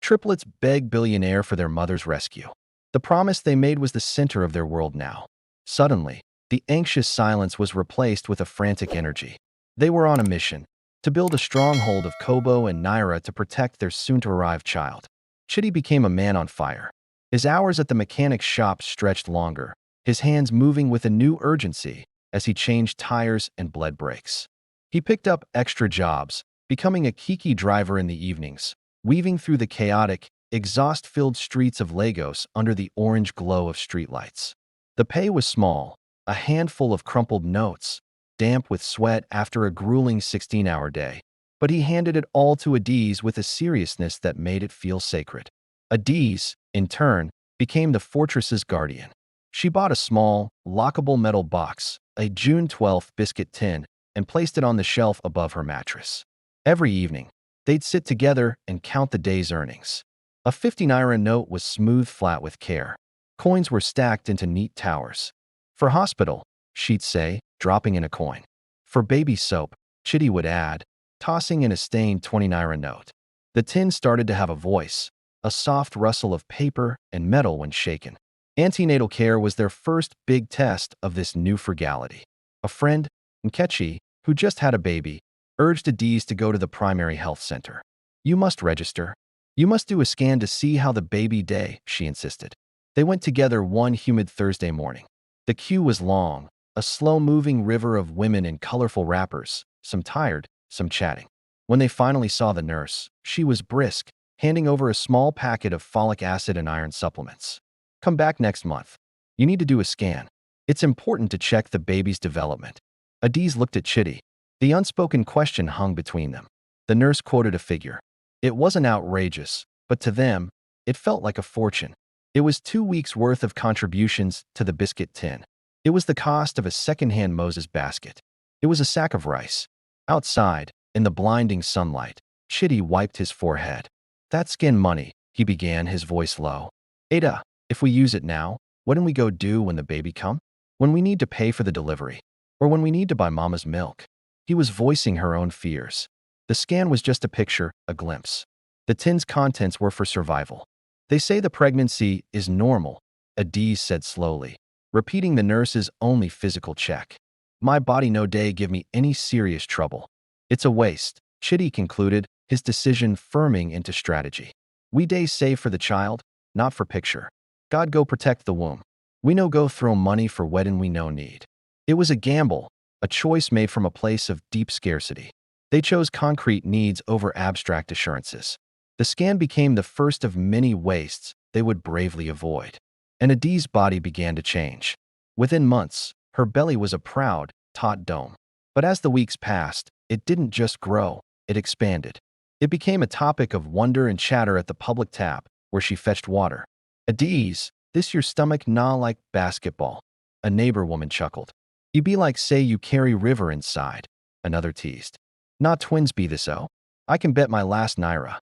Triplets begged Billionaire for their mother's rescue. The promise they made was the center of their world now. Suddenly, the anxious silence was replaced with a frantic energy. They were on a mission to build a stronghold of Kobo and Naira to protect their soon-to-arrive child. Chitty became a man on fire. His hours at the mechanic's shop stretched longer, his hands moving with a new urgency as he changed tires and bled brakes. He picked up extra jobs, becoming a kiki driver in the evenings, weaving through the chaotic, exhaust-filled streets of Lagos under the orange glow of streetlights. The pay was small, a handful of crumpled notes, damp with sweat after a grueling 16-hour day. But he handed it all to Adiz with a seriousness that made it feel sacred. Adiz, in turn, became the fortress's guardian. She bought a small, lockable metal box, a June 12th biscuit tin, and placed it on the shelf above her mattress. Every evening, they'd sit together and count the day's earnings. A 50 naira note was smoothed flat with care. Coins were stacked into neat towers. For hospital, she'd say, dropping in a coin. For baby soap, Chitty would add, tossing in a stained 20 naira note. The tin started to have a voice, a soft rustle of paper and metal when shaken. Antenatal care was their first big test of this new frugality. A friend, Nkechi, who just had a baby, urged Adiz to go to the primary health center. "You must register. You must do a scan to see how the baby day," she insisted. They went together one humid Thursday morning. The queue was long, a slow-moving river of women in colorful wrappers, some tired, some chatting. When they finally saw the nurse, she was brisk, handing over a small packet of folic acid and iron supplements. "Come back next month. You need to do a scan. It's important to check the baby's development." Adiz looked at Chitty. The unspoken question hung between them. The nurse quoted a figure. It wasn't outrageous, but to them, it felt like a fortune. It was 2 weeks' worth of contributions to the biscuit tin. It was the cost of a second-hand Moses basket. It was a sack of rice. Outside, in the blinding sunlight, Chitty wiped his forehead. "That skin money," he began, his voice low. "Ada, if we use it now, what do we go do when the baby come? When we need to pay for the delivery? Or when we need to buy mama's milk?" He was voicing her own fears. The scan was just a picture, a glimpse. The tin's contents were for survival. "They say the pregnancy is normal," Adiz said slowly, repeating the nurse's only physical check. "My body no day give me any serious trouble." "It's a waste," Chitty concluded, his decision firming into strategy. "We day save for the child, not for picture. God go protect the womb. We no go throw money for wedding we no need." It was a gamble, a choice made from a place of deep scarcity. They chose concrete needs over abstract assurances. The scan became the first of many wastes they would bravely avoid. And Adiz's body began to change. Within months, her belly was a proud, taut dome. But as the weeks passed, it didn't just grow, it expanded. It became a topic of wonder and chatter at the public tap, where she fetched water. "Adiz, this your stomach nah like basketball," a neighbor woman chuckled. "You be like say you carry river inside," another teased. "Not twins be this oh? I can bet my last naira."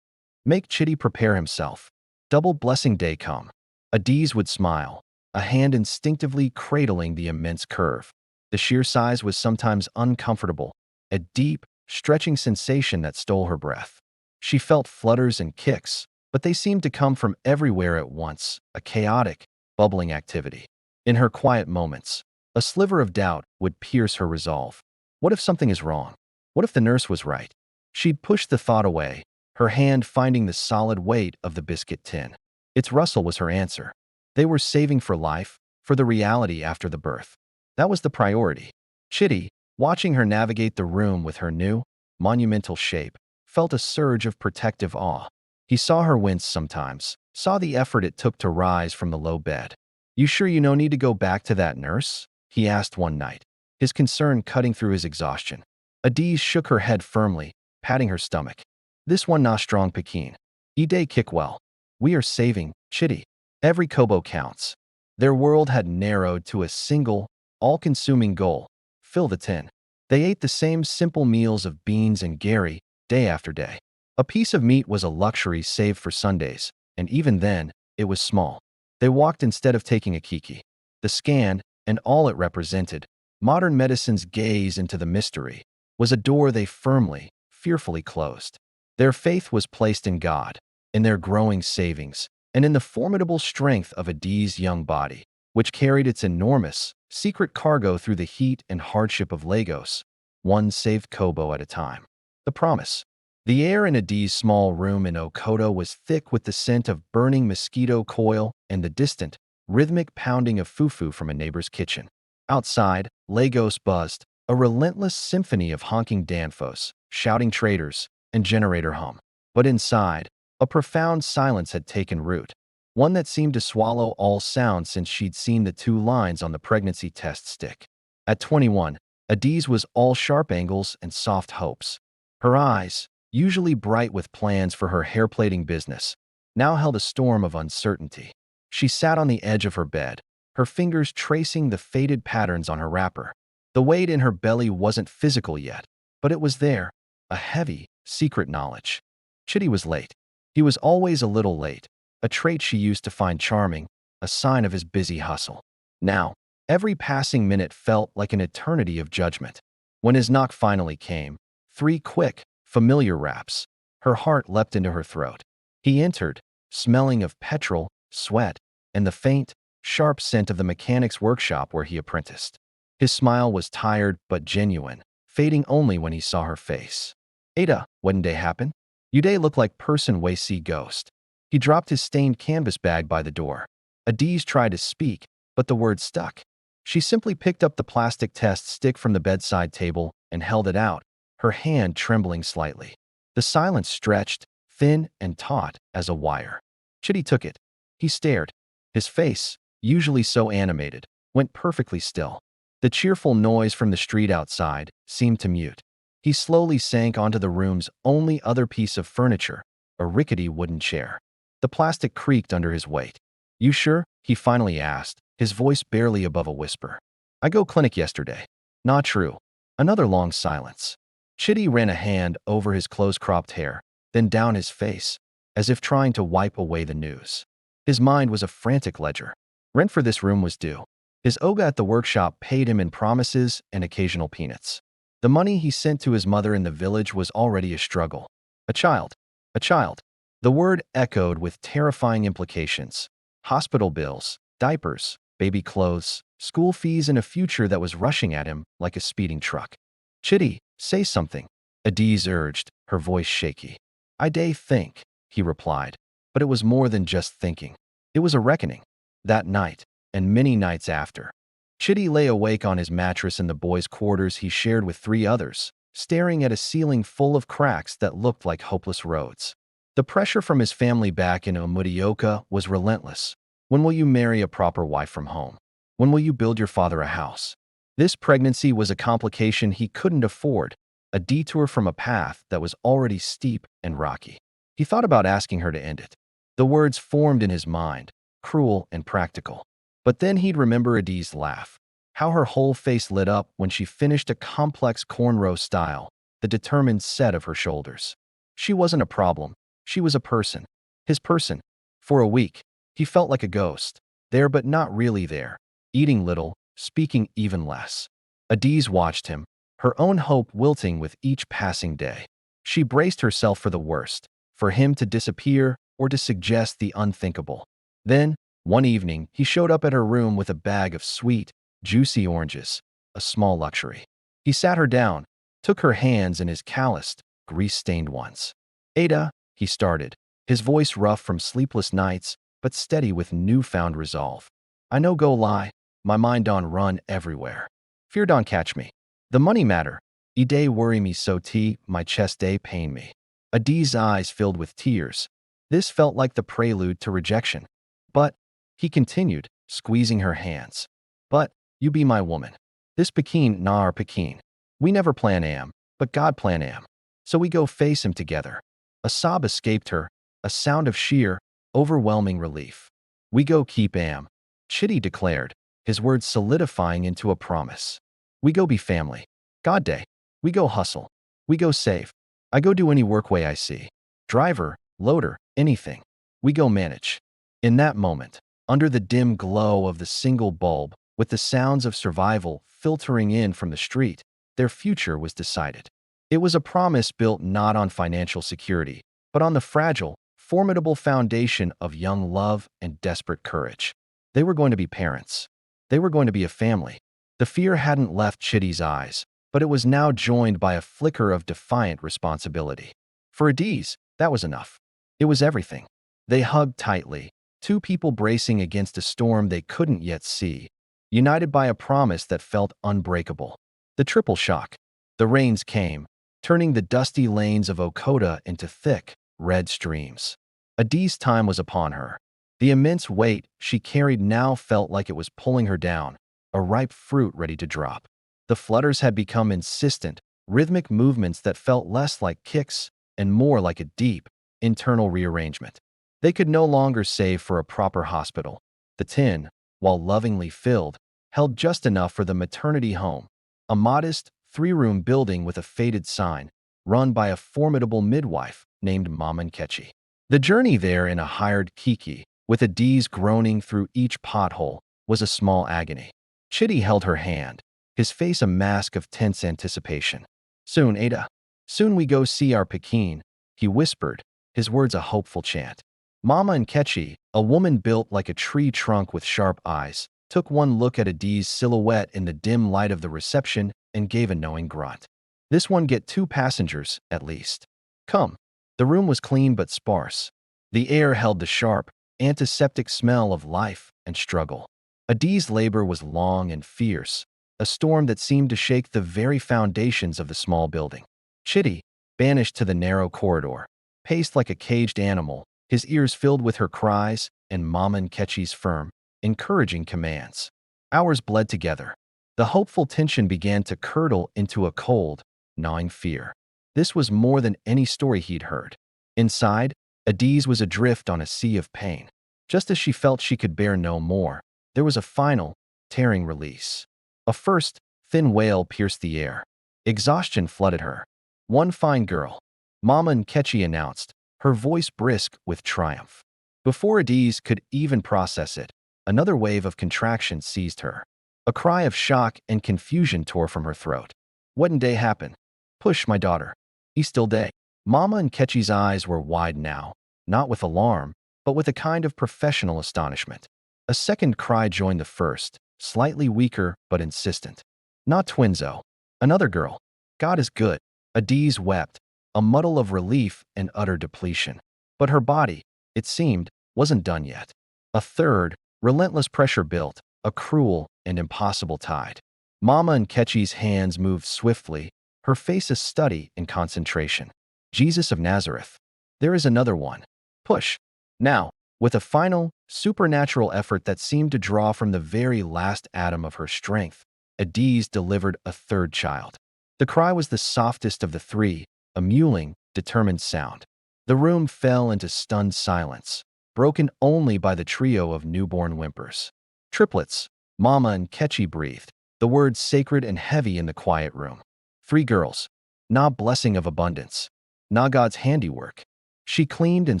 Make Chitty prepare himself. Double blessing day come. Adiz would smile, a hand instinctively cradling the immense curve. The sheer size was sometimes uncomfortable, a deep, stretching sensation that stole her breath. She felt flutters and kicks, but they seemed to come from everywhere at once, a chaotic, bubbling activity. In her quiet moments, a sliver of doubt would pierce her resolve. What if something is wrong? What if the nurse was right? She'd push the thought away, her hand finding the solid weight of the biscuit tin. Its rustle was her answer. They were saving for life, for the reality after the birth. That was the priority. Chitty, watching her navigate the room with her new, monumental shape, felt a surge of protective awe. He saw her wince sometimes, saw the effort it took to rise from the low bed. "You sure you no need to go back to that nurse?" he asked one night, his concern cutting through his exhaustion. Adiz shook her head firmly, patting her stomach. "This one na strong Pekin. Day kick well. We are saving, Chitty. Every kobo counts." Their world had narrowed to a single, all-consuming goal: fill the tin. They ate the same simple meals of beans and gari, day after day. A piece of meat was a luxury saved for Sundays, and even then, it was small. They walked instead of taking a kiki. The scan, and all it represented, modern medicine's gaze into the mystery, was a door they firmly, fearfully closed. Their faith was placed in God, in their growing savings, and in the formidable strength of Adi's young body, which carried its enormous, secret cargo through the heat and hardship of Lagos, one saved kobo at a time. The promise. The air in Adi's small room in Okoto was thick with the scent of burning mosquito coil and the distant, rhythmic pounding of fufu from a neighbor's kitchen. Outside, Lagos buzzed, a relentless symphony of honking danfos, shouting traders, and generator hum. But inside, a profound silence had taken root, one that seemed to swallow all sound since she'd seen the 2 lines on the pregnancy test stick. At 21, Adi's was all sharp angles and soft hopes. Her eyes, usually bright with plans for her hair-plaiting business, now held a storm of uncertainty. She sat on the edge of her bed, her fingers tracing the faded patterns on her wrapper. The weight in her belly wasn't physical yet, but it was there, a heavy, secret knowledge. Chitty was late. He was always a little late, a trait she used to find charming, a sign of his busy hustle. Now, every passing minute felt like an eternity of judgment. When his knock finally came, 3 quick, familiar raps, her heart leapt into her throat. He entered, smelling of petrol, sweat, and the faint, sharp scent of the mechanic's workshop where he apprenticed. His smile was tired but genuine, fading only when he saw her face. "Ada, what'n day happen? You day look like person we see ghost." He dropped his stained canvas bag by the door. Adiz tried to speak, but the words stuck. She simply picked up the plastic test stick from the bedside table and held it out, her hand trembling slightly. The silence stretched, thin and taut as a wire. Chitty took it. He stared. His face, usually so animated, went perfectly still. The cheerful noise from the street outside seemed to mute. He slowly sank onto the room's only other piece of furniture, a rickety wooden chair. The plastic creaked under his weight. "You sure?" he finally asked, his voice barely above a whisper. "I go clinic yesterday." "Not true." Another long silence. Chitty ran a hand over his close-cropped hair, then down his face, as if trying to wipe away the news. His mind was a frantic ledger. Rent for this room was due. His Oga at the workshop paid him in promises and occasional peanuts. The money he sent to his mother in the village was already a struggle. A child. A child. The word echoed with terrifying implications. Hospital bills, diapers, baby clothes, school fees, and a future that was rushing at him like a speeding truck. "Chitty, say something," Adiz urged, her voice shaky. "I day think," he replied, but it was more than just thinking. It was a reckoning. That night, and many nights after, Chitty lay awake on his mattress in the boys' quarters he shared with 3 others, staring at a ceiling full of cracks that looked like hopeless roads. The pressure from his family back in Omudioka was relentless. When will you marry a proper wife from home? When will you build your father a house? This pregnancy was a complication he couldn't afford, a detour from a path that was already steep and rocky. He thought about asking her to end it. The words formed in his mind, cruel and practical. But then he'd remember Adiz's laugh, how her whole face lit up when she finished a complex cornrow style, the determined set of her shoulders. She wasn't a problem. She was a person. His person. For a week, he felt like a ghost, there but not really there, eating little, speaking even less. Adiz watched him, her own hope wilting with each passing day. She braced herself for the worst, for him to disappear or to suggest the unthinkable. Then, one evening, he showed up at her room with a bag of sweet, juicy oranges, a small luxury. He sat her down, took her hands in his calloused, grease-stained ones. "Ada," he started, his voice rough from sleepless nights, but steady with newfound resolve. "I no go lie, my mind don run everywhere. Fear don catch me. The money matter. E day worry me so my chest day pain me." Adiz's eyes filled with tears. This felt like the prelude to rejection. "But," he continued, squeezing her hands, "but, you be my woman. This Pekin na our Pekin. We never plan am, but God plan am. So we go face him together." A sob escaped her, a sound of sheer, overwhelming relief. "We go keep am," Chitty declared, his words solidifying into a promise. "We go be family. God day. We go hustle. We go save. I go do any work way I see. Driver, loader, anything. We go manage." In that moment, under the dim glow of the single bulb, with the sounds of survival filtering in from the street, their future was decided. It was a promise built not on financial security, but on the fragile, formidable foundation of young love and desperate courage. They were going to be parents. They were going to be a family. The fear hadn't left Chitty's eyes, but it was now joined by a flicker of defiant responsibility. For Adiz, that was enough. It was everything. They hugged tightly, two people bracing against a storm they couldn't yet see, united by a promise that felt unbreakable. The triple shock. The rains came, turning the dusty lanes of Okota into thick, red streams. Adiz's time was upon her. The immense weight she carried now felt like it was pulling her down, a ripe fruit ready to drop. The flutters had become insistent, rhythmic movements that felt less like kicks and more like a deep, internal rearrangement. They could no longer save for a proper hospital. The tin, while lovingly filled, held just enough for the maternity home, a modest, three-room building with a faded sign, run by a formidable midwife named Mama Nkechi. The journey there in a hired kiki, with Adiz groaning through each pothole, was a small agony. Chitty held her hand, his face a mask of tense anticipation. "Soon, Ada. Soon we go see our Pekin," he whispered, his words a hopeful chant. Mama Nkechi, a woman built like a tree trunk with sharp eyes, took one look at Adiz's silhouette in the dim light of the reception and gave a knowing grunt. "This one get 2 passengers, at least. Come." The room was clean but sparse. The air held the sharp, antiseptic smell of life and struggle. Adiz's labor was long and fierce, a storm that seemed to shake the very foundations of the small building. Chitty, banished to the narrow corridor, paced like a caged animal, his ears filled with her cries and Mama Nkechi's firm, encouraging commands. Hours bled together. The hopeful tension began to curdle into a cold, gnawing fear. This was more than any story he'd heard. Inside, Adiz was adrift on a sea of pain. Just as she felt she could bear no more, there was a final, tearing release. A first, thin wail pierced the air. Exhaustion flooded her. "One fine girl," Mama Nkechi announced, her voice brisk with triumph. Before Adiz could even process it, another wave of contraction seized her. A cry of shock and confusion tore from her throat. "What'n day happen? Push, my daughter. He's still day." Mama Nkechi's eyes were wide now, not with alarm, but with a kind of professional astonishment. A second cry joined the first, slightly weaker but insistent. "Not Twinzo. Another girl. God is good." Adiz wept, a muddle of relief and utter depletion. But her body, it seemed, wasn't done yet. A third, relentless pressure built, a cruel and impossible tide. Mama Nkechi's hands moved swiftly, her face a study in concentration. "Jesus of Nazareth. There is another one. Push." Now, with a final, supernatural effort that seemed to draw from the very last atom of her strength, Adiz delivered a third child. The cry was the softest of the three, a mewling, determined sound. The room fell into stunned silence, broken only by the trio of newborn whimpers. "Triplets," Mama Nkechi breathed, the words sacred and heavy in the quiet room. 3 girls. Na blessing of abundance. Na God's handiwork. She cleaned and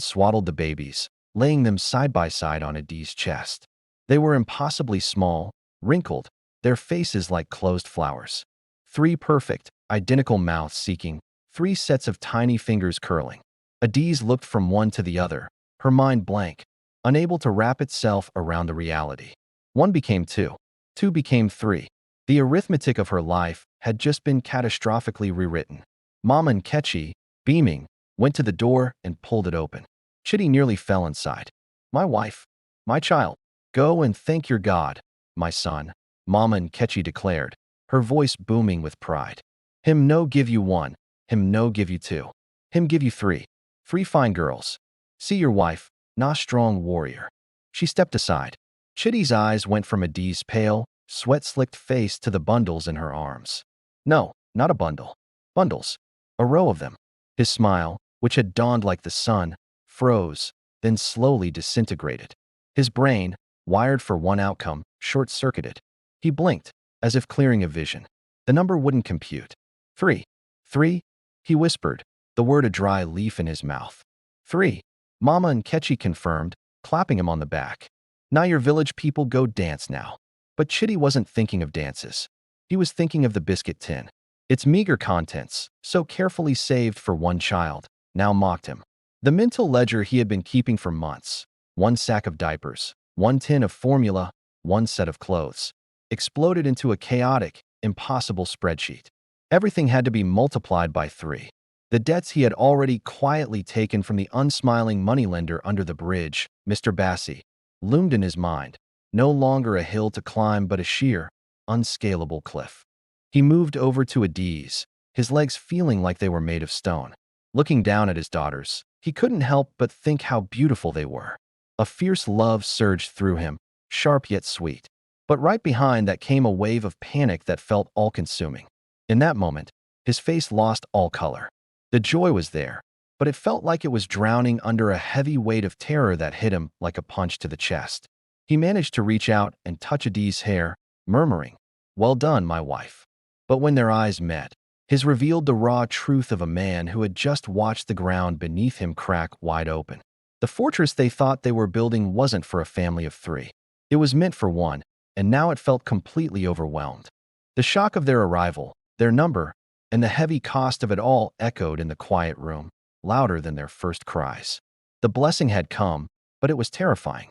swaddled the babies, laying them side by side on Adiz's chest. They were impossibly small, wrinkled, their faces like closed flowers. 3 perfect, identical mouths seeking, 3 sets of tiny fingers curling. Adiz looked from one to the other, her mind blank, unable to wrap itself around the reality. 1 became 2. 2 became 3. The arithmetic of her life had just been catastrophically rewritten. Mama Nkechi, beaming, went to the door and pulled it open. Chitty nearly fell inside. "My wife. My child. Go and thank your God, my son," Mama Nkechi declared, her voice booming with pride. "Him no give you 1, him no give you 2. Him give you 3. 3 fine girls. See your wife, na strong warrior." She stepped aside. Chitty's eyes went from Adiz's pale, sweat-slicked face to the bundles in her arms. "No, not a bundle. Bundles. A row of them." His smile, which had dawned like the sun, froze, then slowly disintegrated. His brain, wired for one outcome, short-circuited. He blinked, as if clearing a vision. The number wouldn't compute. 3. 3? He whispered, the word a dry leaf in his mouth. 3. Mama Nkechi confirmed, clapping him on the back. "Now your village people go dance now." But Chitty wasn't thinking of dances. He was thinking of the biscuit tin. Its meager contents, so carefully saved for one child, now mocked him. The mental ledger he had been keeping for months, one sack of diapers, one tin of formula, one set of clothes, exploded into a chaotic, impossible spreadsheet. Everything had to be multiplied by 3. The debts he had already quietly taken from the unsmiling moneylender under the bridge, Mr. Bassey, loomed in his mind, no longer a hill to climb but a sheer, unscalable cliff. He moved over to Adiz, his legs feeling like they were made of stone. Looking down at his daughters, he couldn't help but think how beautiful they were. A fierce love surged through him, sharp yet sweet. But right behind that came a wave of panic that felt all-consuming. In that moment, his face lost all color. The joy was there, but it felt like it was drowning under a heavy weight of terror that hit him like a punch to the chest. He managed to reach out and touch Adiz's hair, murmuring, "Well done, my wife." But when their eyes met, his revealed the raw truth of a man who had just watched the ground beneath him crack wide open. The fortress they thought they were building wasn't for a family of 3. It was meant for one, and now it felt completely overwhelmed. The shock of their arrival, their number, and the heavy cost of it all echoed in the quiet room, louder than their first cries. The blessing had come, but it was terrifying.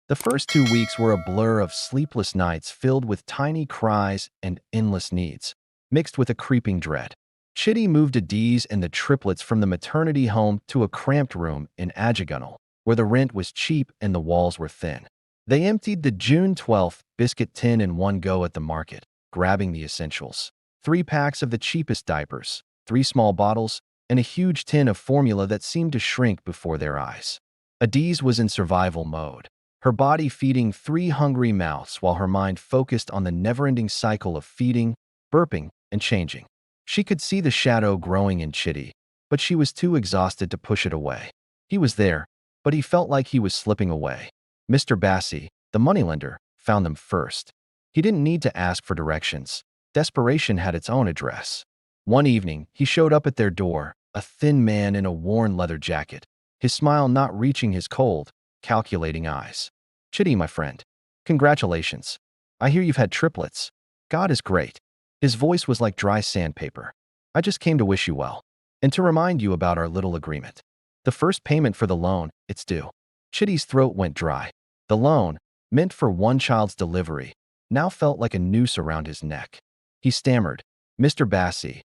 The first 2 weeks were a blur of sleepless nights filled with tiny cries and endless needs, mixed with a creeping dread. Chitty moved Adiz and the triplets from the maternity home to a cramped room in Ajagunal, where the rent was cheap and the walls were thin. They emptied the June 12th biscuit tin in one go at the market, grabbing the essentials. 3 packs of the cheapest diapers, 3 small bottles, and a huge tin of formula that seemed to shrink before their eyes. Adiz was in survival mode, her body feeding 3 hungry mouths while her mind focused on the never-ending cycle of feeding, burping, and changing. She could see the shadow growing in Chitty, but she was too exhausted to push it away. He was there, but he felt like he was slipping away. Mr. Bassey, the moneylender, found them first. He didn't need to ask for directions. Desperation had its own address. One evening, he showed up at their door, a thin man in a worn leather jacket, his smile not reaching his cold, calculating eyes. "Chitty, my friend. Congratulations. I hear you've had triplets. God is great." His voice was like dry sandpaper. "I just came to wish you well, and to remind you about our little agreement. The first payment for the loan, it's due." Chitty's throat went dry. The loan, meant for one child's delivery, now felt like a noose around his neck. He stammered, "Mr. Bassey,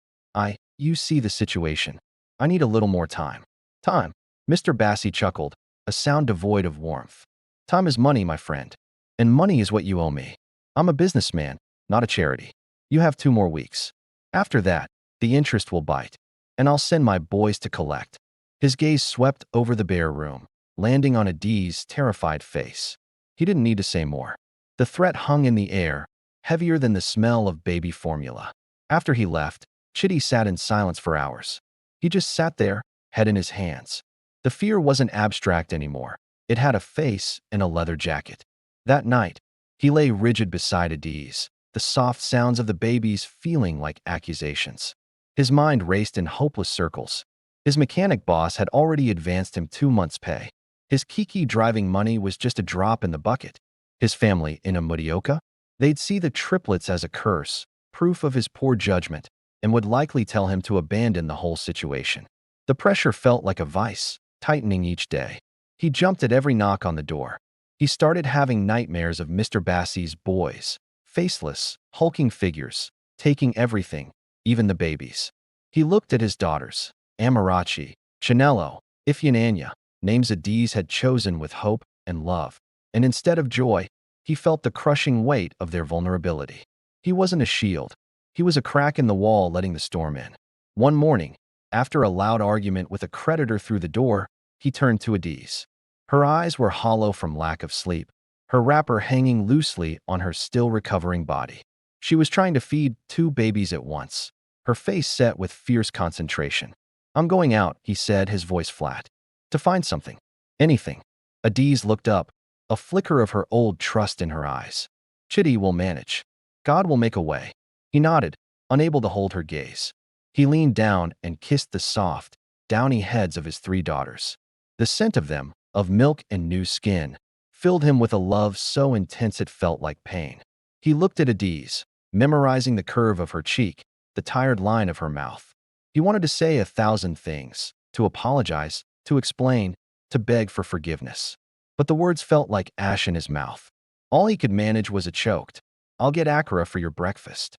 you see the situation. I need a little more time." "Time?" Mr. Bassey chuckled, a sound devoid of warmth. "Time is money, my friend, and money is what you owe me. I'm a businessman, not a charity. You have 2 more weeks. After that, the interest will bite, and I'll send my boys to collect." His gaze swept over the bare room, landing on Adiz's terrified face. He didn't need to say more. The threat hung in the air, heavier than the smell of baby formula. After he left, Chitty sat in silence for hours. He just sat there, head in his hands. The fear wasn't abstract anymore. It had a face and a leather jacket. That night, he lay rigid beside Adiz, the soft sounds of the babies feeling like accusations. His mind raced in hopeless circles. His mechanic boss had already advanced him 2 months' pay. His Kiki driving money was just a drop in the bucket. His family in a Mudioka? They'd see the triplets as a curse, proof of his poor judgment, and would likely tell him to abandon the whole situation. The pressure felt like a vice, tightening each day. He jumped at every knock on the door. He started having nightmares of Mr. Bassey's boys, faceless, hulking figures, taking everything, even the babies. He looked at his daughters, Amarachi, Chinello, Ifyananya, names Adiz had chosen with hope and love, and instead of joy, he felt the crushing weight of their vulnerability. He wasn't a shield. He was a crack in the wall letting the storm in. One morning, after a loud argument with a creditor through the door, he turned to Adiz. Her eyes were hollow from lack of sleep, her wrapper hanging loosely on her still recovering body. She was trying to feed 2 babies at once, her face set with fierce concentration. "I'm going out," he said, his voice flat. "To find something. Anything." Adiz looked up, a flicker of her old trust in her eyes. "Chitty will manage. God will make a way." He nodded, unable to hold her gaze. He leaned down and kissed the soft, downy heads of his 3 daughters. The scent of them, of milk and new skin, filled him with a love so intense it felt like pain. He looked at Adiz, memorizing the curve of her cheek, the tired line of her mouth. He wanted to say 1,000 things, to apologize, to explain, to beg for forgiveness. But the words felt like ash in his mouth. All he could manage was a choked, "I'll get Acura for your breakfast."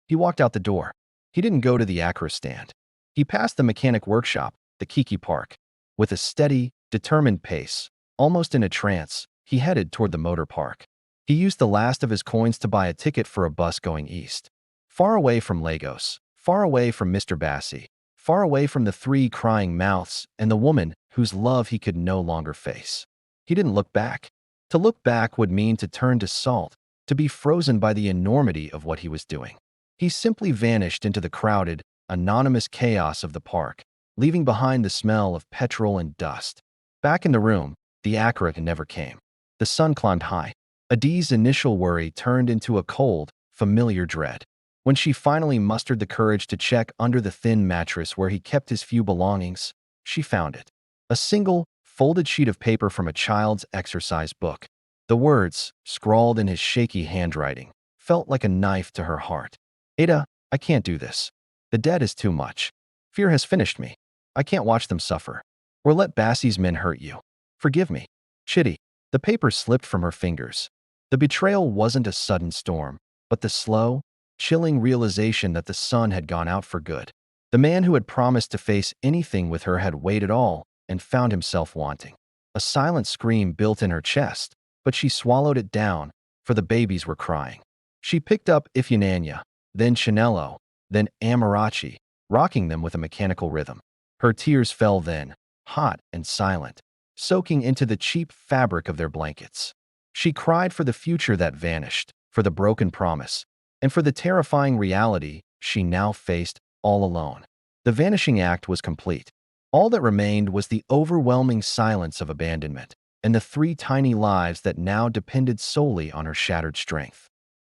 He walked out the door. He didn't go to the Acura stand. He passed the mechanic workshop, the Kiki Park. With a steady, determined pace, almost in a trance, he headed toward the motor park. He used the last of his coins to buy a ticket for a bus going east. Far away from Lagos, far away from Mr. Bassi, far away from the three crying mouths and the woman whose love he could no longer face. He didn't look back. To look back would mean to turn to salt, to be frozen by the enormity of what he was doing. He simply vanished into the crowded, anonymous chaos of the park, leaving behind the smell of petrol and dust. Back in the room, the Acura never came. The sun climbed high. Adi's initial worry turned into a cold, familiar dread. When she finally mustered the courage to check under the thin mattress where he kept his few belongings, she found it. A single, folded sheet of paper from a child's exercise book. The words, scrawled in his shaky handwriting, felt like a knife to her heart. "Ada, I can't do this. The debt is too much. Fear has finished me. I can't watch them suffer. Or let Bassie's men hurt you. Forgive me. Chitty." The paper slipped from her fingers. The betrayal wasn't a sudden storm, but the slow, chilling realization that the sun had gone out for good. The man who had promised to face anything with her had waited all and found himself wanting. A silent scream built in her chest, but she swallowed it down, for the babies were crying. She picked up Ifeananya, then Chinello, then Amarachi, rocking them with a mechanical rhythm. Her tears fell then, hot and silent, soaking into the cheap fabric of their blankets. She cried for the future that vanished, for the broken promise, and for the terrifying reality she now faced all alone. The vanishing act was complete. All that remained was the overwhelming silence of abandonment, and the three tiny lives that now depended solely on her shattered strength.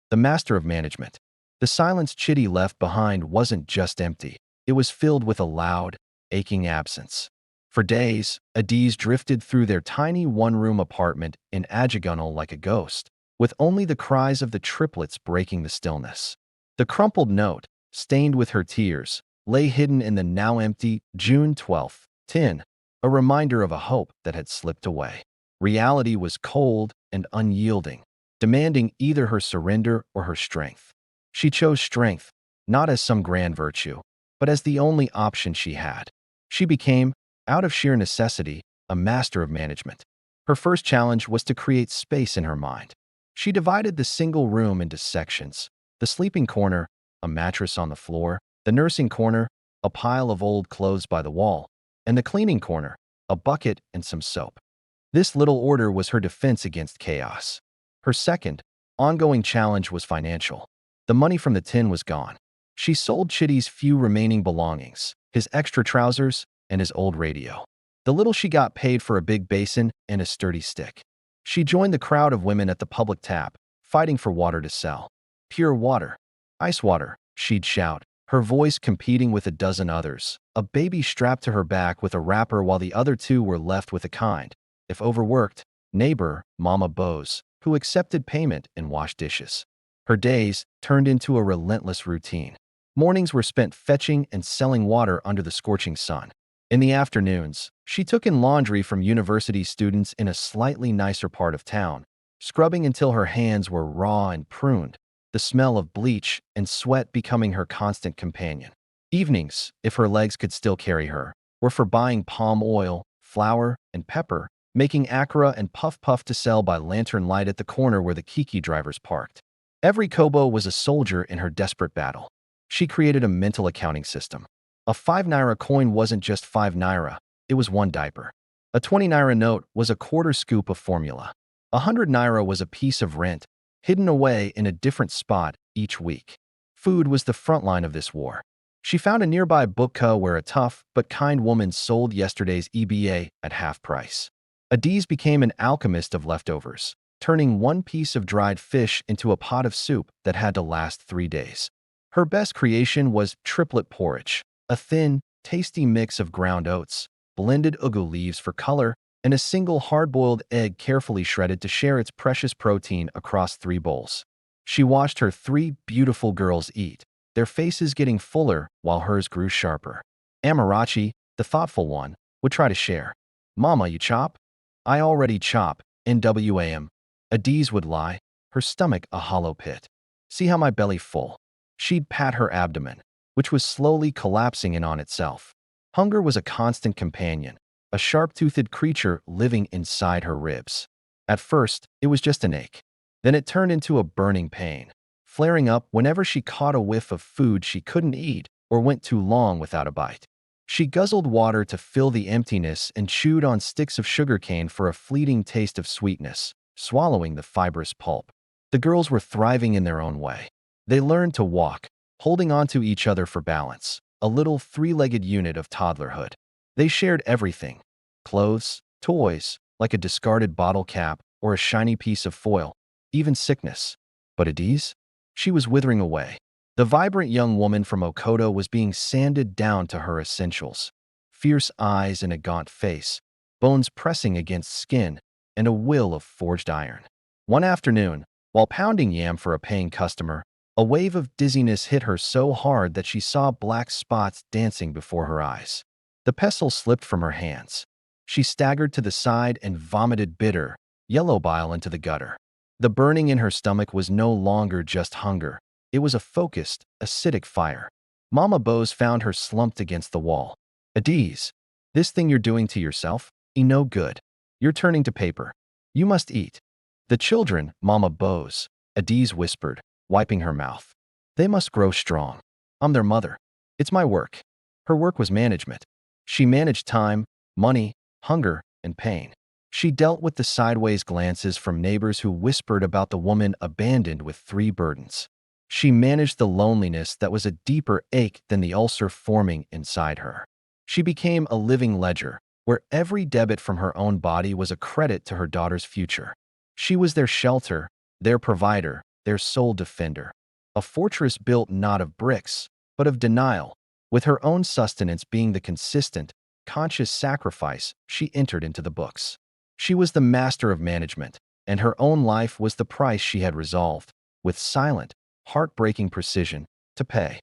The master of management. The silence Chitty left behind wasn't just empty. It was filled with a loud, aching absence. For days, Adiz drifted through their tiny one-room apartment in Ajagunal like a ghost, with only the cries of the triplets breaking the stillness. The crumpled note, stained with her tears, lay hidden in the now empty June 12th tin, a reminder of a hope that had slipped away. Reality was cold and unyielding, demanding either her surrender or her strength. She chose strength, not as some grand virtue, but as the only option she had. She became, out of sheer necessity, a master of management. Her first challenge was to create space in her mind. She divided the single room into sections: the sleeping corner, a mattress on the floor; the nursing corner, a pile of old clothes by the wall; and the cleaning corner, a bucket and some soap. This little order was her defense against chaos. Her second, ongoing challenge was financial. The money from the tin was gone. She sold Chitty's few remaining belongings, his extra trousers and his old radio. The little she got paid for a big basin and a sturdy stick. She joined the crowd of women at the public tap, fighting for water to sell. "Pure water. Ice water," she'd shout, her voice competing with a dozen others, a baby strapped to her back with a wrapper while the other two were left with a kind, if overworked, neighbor, Mama Bose, who accepted payment and washed dishes. Her days turned into a relentless routine. Mornings were spent fetching and selling water under the scorching sun. In the afternoons, she took in laundry from university students in a slightly nicer part of town, scrubbing until her hands were raw and pruned, the smell of bleach and sweat becoming her constant companion. Evenings, if her legs could still carry her, were for buying palm oil, flour, and pepper, making Acra and Puff Puff to sell by lantern light at the corner where the Kiki drivers parked. Every kobo was a soldier in her desperate battle. She created a mental accounting system. A 5 naira coin wasn't just 5 naira, it was one diaper. A 20 naira note was a quarter scoop of formula. 100 naira was a piece of rent, hidden away in a different spot each week. Food was the front line of this war. She found a nearby bookco where a tough but kind woman sold yesterday's EBA at half price. Adiz became an alchemist of leftovers, turning one piece of dried fish into a pot of soup that had to last 3 days. Her best creation was triplet porridge, a thin, tasty mix of ground oats, blended ugu leaves for color, and a single hard-boiled egg carefully shredded to share its precious protein across 3 bowls. She watched her 3 beautiful girls eat, their faces getting fuller while hers grew sharper. Amarachi, the thoughtful one, would try to share. Mama, you chop? I already chop, NWAM. Adiz would lie, her stomach a hollow pit. See how my belly full? She'd pat her abdomen, which was slowly collapsing in on itself. Hunger was a constant companion, a sharp-toothed creature living inside her ribs. At first, it was just an ache. Then it turned into a burning pain, flaring up whenever she caught a whiff of food she couldn't eat or went too long without a bite. She guzzled water to fill the emptiness and chewed on sticks of sugarcane for a fleeting taste of sweetness, swallowing the fibrous pulp. The girls were thriving in their own way. They learned to walk, holding onto each other for balance, a little three-legged unit of toddlerhood. They shared everything: clothes, toys, like a discarded bottle cap or a shiny piece of foil, even sickness. But Adiz? She was withering away. The vibrant young woman from Okoto was being sanded down to her essentials. Fierce eyes and a gaunt face, bones pressing against skin, and a will of forged iron. One afternoon, while pounding yam for a paying customer, a wave of dizziness hit her so hard that she saw black spots dancing before her eyes. The pestle slipped from her hands. She staggered to the side and vomited bitter, yellow bile into the gutter. The burning in her stomach was no longer just hunger. It was a focused, acidic fire. Mama Bose found her slumped against the wall. Adiz, this thing you're doing to yourself? No good. You're turning to paper. You must eat. The children, Mama Bose, Adiz whispered, wiping her mouth. They must grow strong. I'm their mother. It's my work. Her work was management. She managed time, money, hunger, and pain. She dealt with the sideways glances from neighbors who whispered about the woman abandoned with 3 burdens. She managed the loneliness that was a deeper ache than the ulcer forming inside her. She became a living ledger, where every debit from her own body was a credit to her daughter's future. She was their shelter, their provider, their sole defender. A fortress built not of bricks, but of denial, with her own sustenance being the consistent, conscious sacrifice she entered into the books. She was the master of management, and her own life was the price she had resolved, with silent, heartbreaking precision, to pay.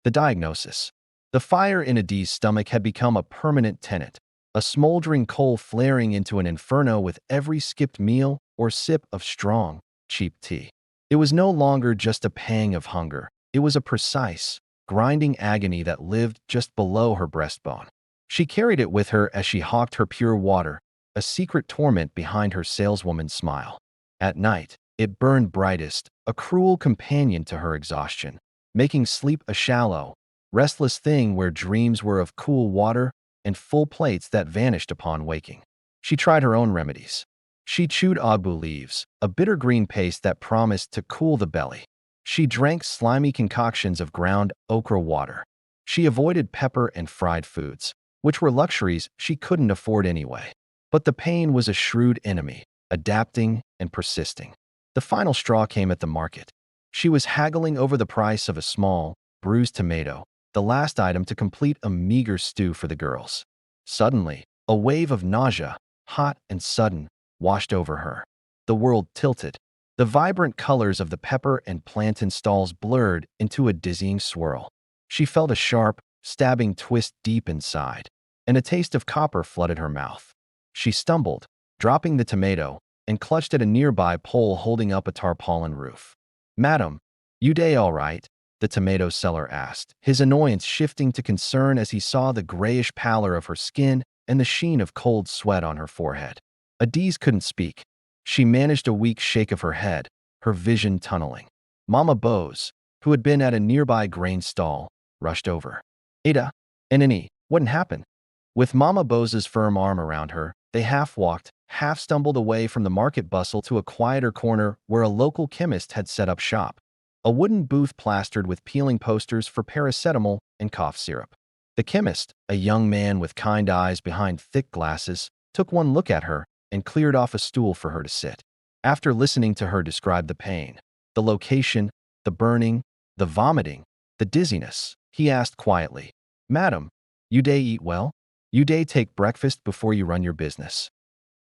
The diagnosis. The fire in Adiz's stomach had become a permanent tenant, a smoldering coal flaring into an inferno with every skipped meal or sip of strong, cheap tea. It was no longer just a pang of hunger. It was a precise, grinding agony that lived just below her breastbone. She carried it with her as she hawked her pure water, a secret torment behind her saleswoman's smile. At night, it burned brightest, a cruel companion to her exhaustion, making sleep a shallow, restless thing where dreams were of cool water and full plates that vanished upon waking. She tried her own remedies. She chewed agbu leaves, a bitter green paste that promised to cool the belly. She drank slimy concoctions of ground okra water. She avoided pepper and fried foods, which were luxuries she couldn't afford anyway. But the pain was a shrewd enemy, adapting and persisting. The final straw came at the market. She was haggling over the price of a small, bruised tomato, the last item to complete a meager stew for the girls. Suddenly, a wave of nausea, hot and sudden, washed over her. The world tilted. The vibrant colors of the pepper and plantain stalls blurred into a dizzying swirl. She felt a sharp, stabbing twist deep inside, and a taste of copper flooded her mouth. She stumbled, dropping the tomato, and clutched at a nearby pole holding up a tarpaulin roof. "Madam, you day all right?" the tomato seller asked, his annoyance shifting to concern as he saw the grayish pallor of her skin and the sheen of cold sweat on her forehead. Adiz couldn't speak. She managed a weak shake of her head, her vision tunneling. Mama Bose, who had been at a nearby grain stall, rushed over. "Ada, Anini, what happened?" With Mama Bose's firm arm around her, they half-walked, half-stumbled away from the market bustle to a quieter corner where a local chemist had set up shop. A wooden booth plastered with peeling posters for paracetamol and cough syrup. The chemist, a young man with kind eyes behind thick glasses, took one look at her and cleared off a stool for her to sit. After listening to her describe the pain, the location, the burning, the vomiting, the dizziness, he asked quietly, "Madam, you day eat well? You day take breakfast before you run your business?"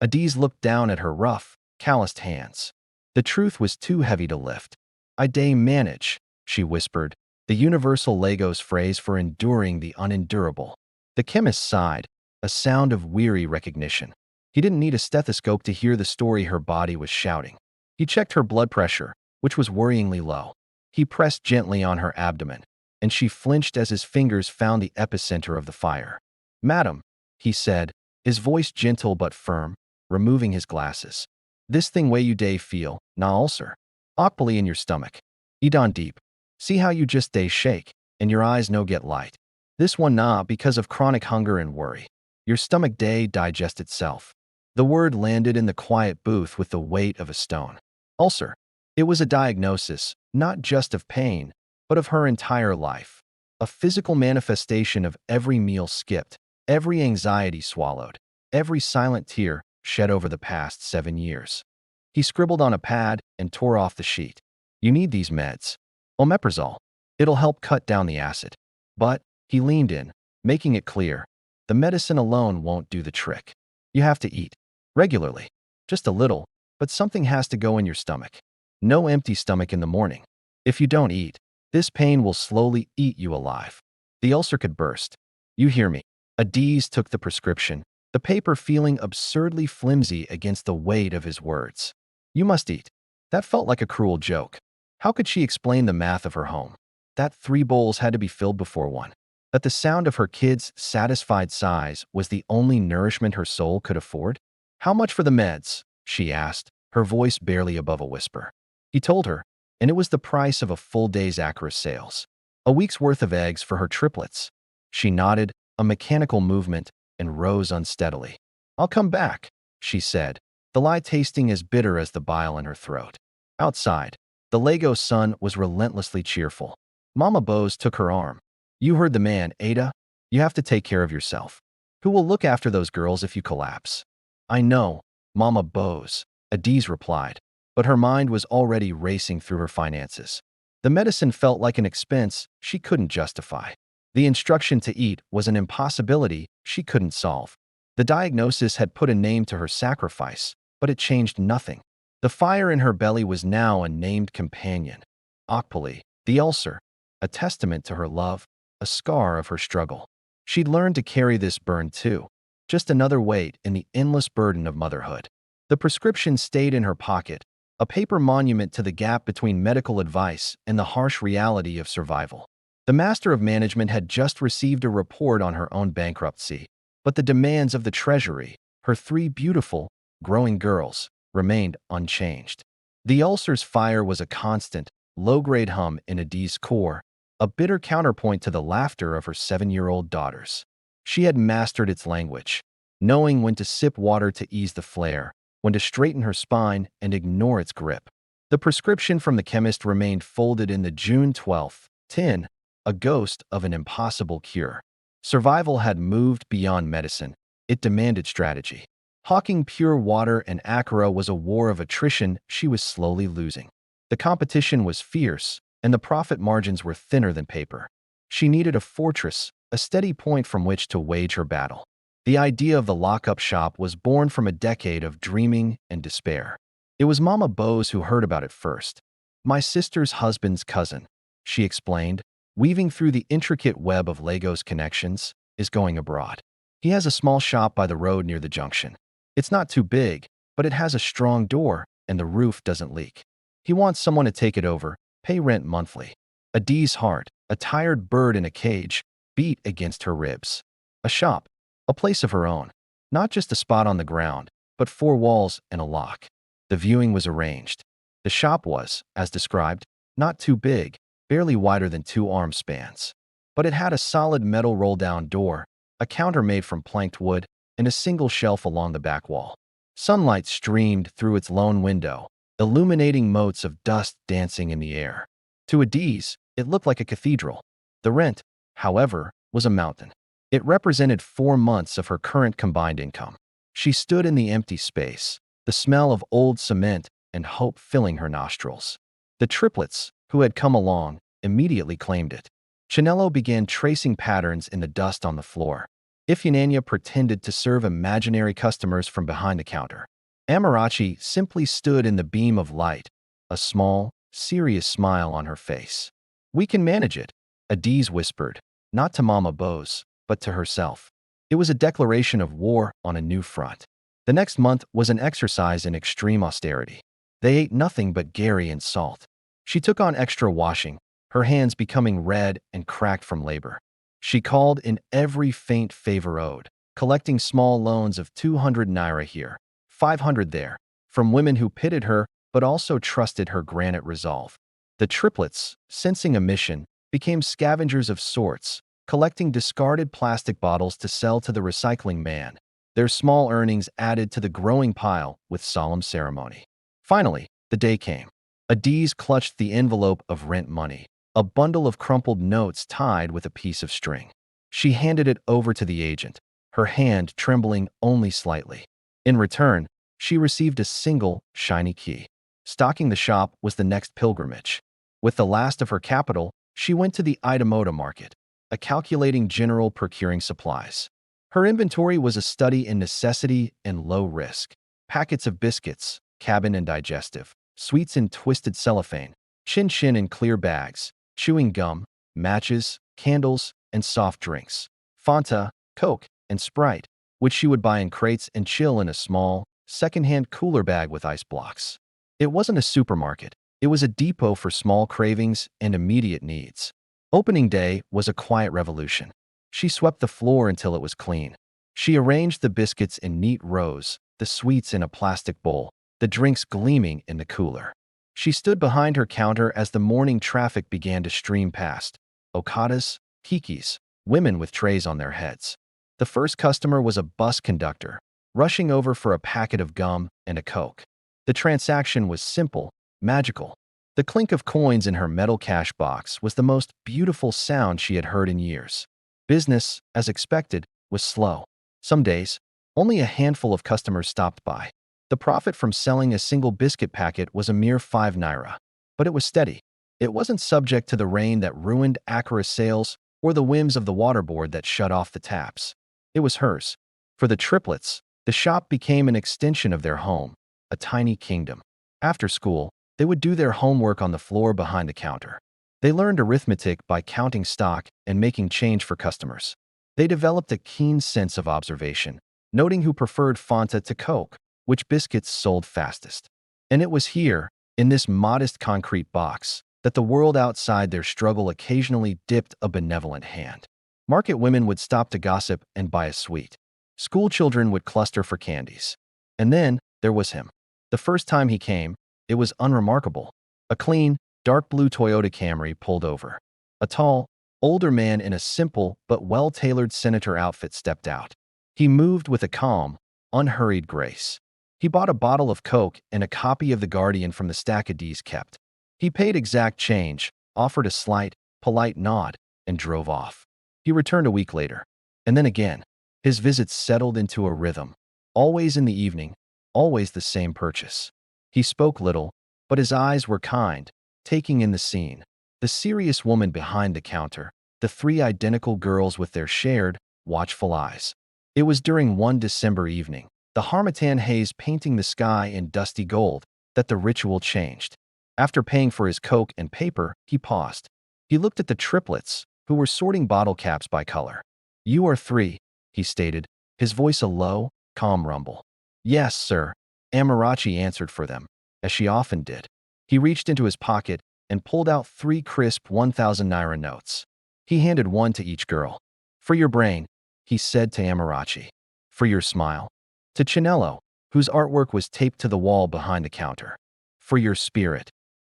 Adiz looked down at her rough, calloused hands. The truth was too heavy to lift. "I day manage," she whispered, the universal Legos phrase for enduring the unendurable. The chemist sighed, a sound of weary recognition. He didn't need a stethoscope to hear the story her body was shouting. He checked her blood pressure, which was worryingly low. He pressed gently on her abdomen, and she flinched as his fingers found the epicenter of the fire. "Madam," he said, his voice gentle but firm, removing his glasses. "This thing way you day feel, na ulcer. Okpally in your stomach. Edan deep. See how you just day shake, and your eyes no get light. This one nah because of chronic hunger and worry. Your stomach day digest itself." The word landed in the quiet booth with the weight of a stone. Ulcer. It was a diagnosis, not just of pain, but of her entire life. A physical manifestation of every meal skipped, every anxiety swallowed, every silent tear shed over the past 7 years. He scribbled on a pad and tore off the sheet. "You need these meds. Omeprazole. It'll help cut down the acid." But he leaned in, making it clear, the medicine alone won't do the trick. You have to eat. Regularly. Just a little, but something has to go in your stomach. No empty stomach in the morning. If you don't eat, this pain will slowly eat you alive. The ulcer could burst. You hear me. Adiz took the prescription, the paper feeling absurdly flimsy against the weight of his words. "You must eat." That felt like a cruel joke. How could she explain the math of her home? That 3 bowls had to be filled before one. That the sound of her kids' satisfied sighs was the only nourishment her soul could afford? "How much for the meds?" she asked, her voice barely above a whisper. He told her, and it was the price of a full day's Acra sales. A week's worth of eggs for her triplets. She nodded, a mechanical movement, and rose unsteadily. "I'll come back," she said, the lie tasting as bitter as the bile in her throat. Outside, the Lego sun was relentlessly cheerful. Mama Bose took her arm. "You heard the man, Ada. You have to take care of yourself. Who will look after those girls if you collapse?" "I know, Mama Bose," Adiz replied, but her mind was already racing through her finances. The medicine felt like an expense she couldn't justify. The instruction to eat was an impossibility she couldn't solve. The diagnosis had put a name to her sacrifice, but it changed nothing. The fire in her belly was now a named companion. Okpally, the ulcer, a testament to her love, a scar of her struggle. She'd learned to carry this burn too, just another weight in the endless burden of motherhood. The prescription stayed in her pocket, a paper monument to the gap between medical advice and the harsh reality of survival. The Master of Management had just received a report on her own bankruptcy, but the demands of the Treasury, her 3 beautiful, growing girls, remained unchanged. The ulcer's fire was a constant, low-grade hum in Adiz's core, a bitter counterpoint to the laughter of her 7-year-old daughters. She had mastered its language, knowing when to sip water to ease the flare, when to straighten her spine and ignore its grip. The prescription from the chemist remained folded in the June 12th tin, a ghost of an impossible cure. Survival had moved beyond medicine. It demanded strategy. Hawking pure water and Acra was a war of attrition she was slowly losing. The competition was fierce, and the profit margins were thinner than paper. She needed a fortress, a steady point from which to wage her battle. The idea of the lockup shop was born from a decade of dreaming and despair. It was Mama Bose who heard about it first. "My sister's husband's cousin," she explained, weaving through the intricate web of Lego's connections, "is going abroad. He has a small shop by the road near the junction. It's not too big, but it has a strong door and the roof doesn't leak. He wants someone to take it over, pay rent monthly." Adiz's heart, a tired bird in a cage, beat against her ribs. A shop, a place of her own, not just a spot on the ground, but 4 walls and a lock. The viewing was arranged. The shop was, as described, not too big, barely wider than 2 arm spans. But it had a solid metal roll-down door, a counter made from planked wood, and a single shelf along the back wall. Sunlight streamed through its lone window, illuminating motes of dust dancing in the air. To Adiz, it looked like a cathedral. The rent, however, was a mountain. It represented 4 months of her current combined income. She stood in the empty space, the smell of old cement and hope filling her nostrils. The triplets, who had come along, immediately claimed it. Chinello began tracing patterns in the dust on the floor. Ifeanania pretended to serve imaginary customers from behind the counter. Amarachi simply stood in the beam of light, a small, serious smile on her face. "We can manage it," Adiz whispered, not to Mama Bose, but to herself. It was a declaration of war on a new front. The next month was an exercise in extreme austerity. They ate nothing but Gary and salt. She took on extra washing, her hands becoming red and cracked from labor. She called in every faint favor owed, collecting small loans of 200 naira here, 500 there, from women who pitied her but also trusted her granite resolve. The triplets, sensing a mission, became scavengers of sorts, collecting discarded plastic bottles to sell to the recycling man. Their small earnings added to the growing pile with solemn ceremony. Finally, the day came. Adiz clutched the envelope of rent money, a bundle of crumpled notes tied with a piece of string. She handed it over to the agent, her hand trembling only slightly. In return, she received a single, shiny key. Stocking the shop was the next pilgrimage. With the last of her capital, she went to the Idamoda market, a calculating general procuring supplies. Her inventory was a study in necessity and low risk. Packets of biscuits, cabin and digestive, sweets in twisted cellophane, chin-chin in clear bags, chewing gum, matches, candles, and soft drinks, Fanta, Coke, and Sprite, which she would buy in crates and chill in a small, second-hand cooler bag with ice blocks. It wasn't a supermarket. It was a depot for small cravings and immediate needs. Opening day was a quiet revolution. She swept the floor until it was clean. She arranged the biscuits in neat rows, the sweets in a plastic bowl, the drinks gleaming in the cooler. She stood behind her counter as the morning traffic began to stream past. Okadas, kikis, women with trays on their heads. The first customer was a bus conductor, rushing over for a packet of gum and a Coke. The transaction was simple, magical. The clink of coins in her metal cash box was the most beautiful sound she had heard in years. Business, as expected, was slow. Some days, only a handful of customers stopped by. The profit from selling a single biscuit packet was a mere 5 naira. But it was steady. It wasn't subject to the rain that ruined Accura's sales or the whims of the water board that shut off the taps. It was hers. For the triplets, the shop became an extension of their home, a tiny kingdom. After school, they would do their homework on the floor behind the counter. They learned arithmetic by counting stock and making change for customers. They developed a keen sense of observation, noting who preferred Fanta to Coke, which biscuits sold fastest. And it was here, in this modest concrete box, that the world outside their struggle occasionally dipped a benevolent hand. Market women would stop to gossip and buy a sweet. School children would cluster for candies. And then there was him. The first time he came, it was unremarkable. A clean, dark blue Toyota Camry pulled over. A tall, older man in a simple but well-tailored senator outfit stepped out. He moved with a calm, unhurried grace. He bought a bottle of Coke and a copy of The Guardian from the stack Adiz kept. He paid exact change, offered a slight, polite nod, and drove off. He returned a week later. And then again. His visits settled into a rhythm. Always in the evening, always the same purchase. He spoke little, but his eyes were kind, taking in the scene. The serious woman behind the counter, the 3 identical girls with their shared, watchful eyes. It was during one December evening, the harmattan haze painting the sky in dusty gold, that the ritual changed. After paying for his Coke and paper, he paused. He looked at the triplets, who were sorting bottle caps by color. "You are 3, he stated, his voice a low, calm rumble. "Yes, sir," Amarachi answered for them, as she often did. He reached into his pocket and pulled out 3 crisp 1,000 naira notes. He handed one to each girl. "For your brain," he said to Amarachi. "For your smile." To Chinello, whose artwork was taped to the wall behind the counter. "For your spirit."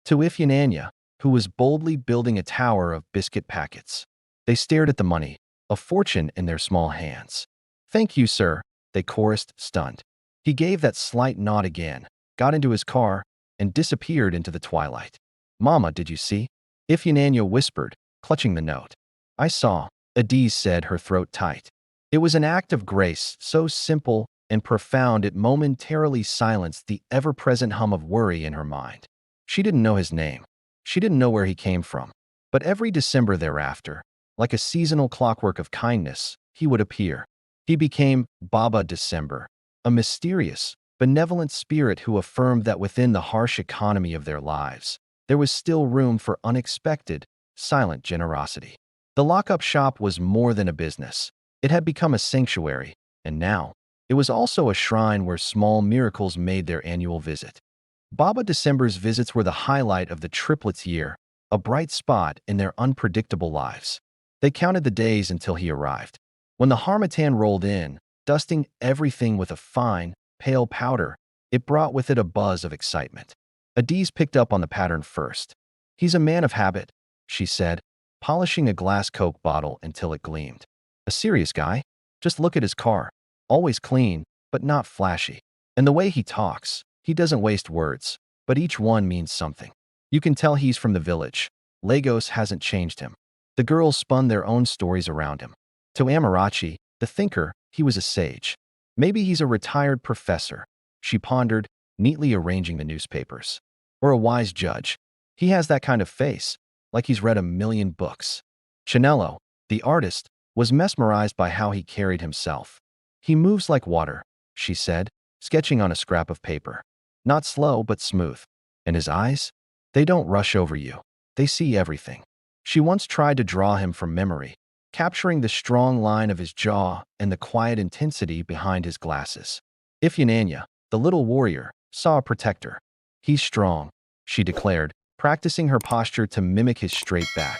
To Ifyananya, who was boldly building a tower of biscuit packets. They stared at the money, a fortune in their small hands. "Thank you, sir," they chorused, stunned. He gave that slight nod again, got into his car, and disappeared into the twilight. "Mama, did you see?" Ifyananya whispered, clutching the note. "I saw," Adiz said, her throat tight. It was an act of grace, so simple and profound it momentarily silenced the ever-present hum of worry in her mind. She didn't know his name. She didn't know where he came from. But every December thereafter, like a seasonal clockwork of kindness, he would appear. He became Baba December, a mysterious, benevolent spirit who affirmed that within the harsh economy of their lives, there was still room for unexpected, silent generosity. The lockup shop was more than a business. It had become a sanctuary, and now, it was also a shrine where small miracles made their annual visit. Baba December's visits were the highlight of the triplets' year, a bright spot in their unpredictable lives. They counted the days until he arrived. When the harmattan rolled in, dusting everything with a fine, pale powder, it brought with it a buzz of excitement. Adiz picked up on the pattern first. "He's a man of habit," she said, polishing a glass Coke bottle until it gleamed. "A serious guy? Just look at his car. Always clean, but not flashy. And the way he talks, he doesn't waste words, but each one means something. You can tell he's from the village. Lagos hasn't changed him." The girls spun their own stories around him. To Amarachi, the thinker, he was a sage. Maybe he's a retired professor, she pondered, neatly arranging the newspapers. Or a wise judge. He has that kind of face, like he's read a million books. Chinello, the artist, was mesmerized by how he carried himself. "He moves like water," she said, sketching on a scrap of paper. "Not slow, but smooth. And his eyes? They don't rush over you. They see everything." She once tried to draw him from memory, capturing the strong line of his jaw and the quiet intensity behind his glasses. Ifyananya, the little warrior, saw a protector. "He's strong," she declared, practicing her posture to mimic his straight back.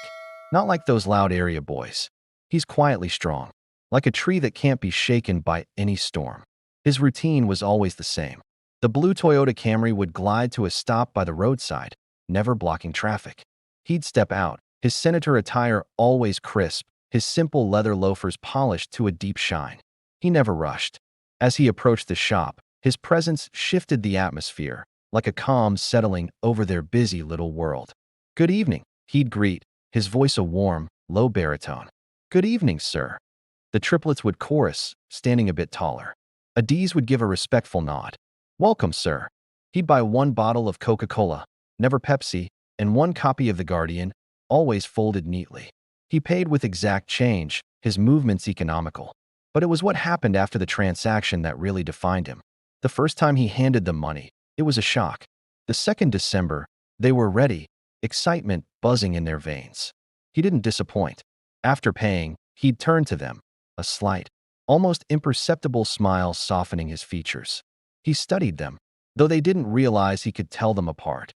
"Not like those loud area boys. He's quietly strong, like a tree that can't be shaken by any storm." His routine was always the same. The blue Toyota Camry would glide to a stop by the roadside, never blocking traffic. He'd step out, his senator attire always crisp, his simple leather loafers polished to a deep shine. He never rushed. As he approached the shop, his presence shifted the atmosphere, like a calm settling over their busy little world. "Good evening," he'd greet, his voice a warm, low baritone. "Good evening, sir." The triplets would chorus, standing a bit taller. Adiz would give a respectful nod. "Welcome, sir." He'd buy one bottle of Coca-Cola, never Pepsi, and one copy of The Guardian, always folded neatly. He paid with exact change, his movements economical. But it was what happened after the transaction that really defined him. The first time he handed them money, it was a shock. The second December, they were ready, excitement buzzing in their veins. He didn't disappoint. After paying, he'd turn to them, a slight, almost imperceptible smile softening his features. He studied them, though they didn't realize he could tell them apart.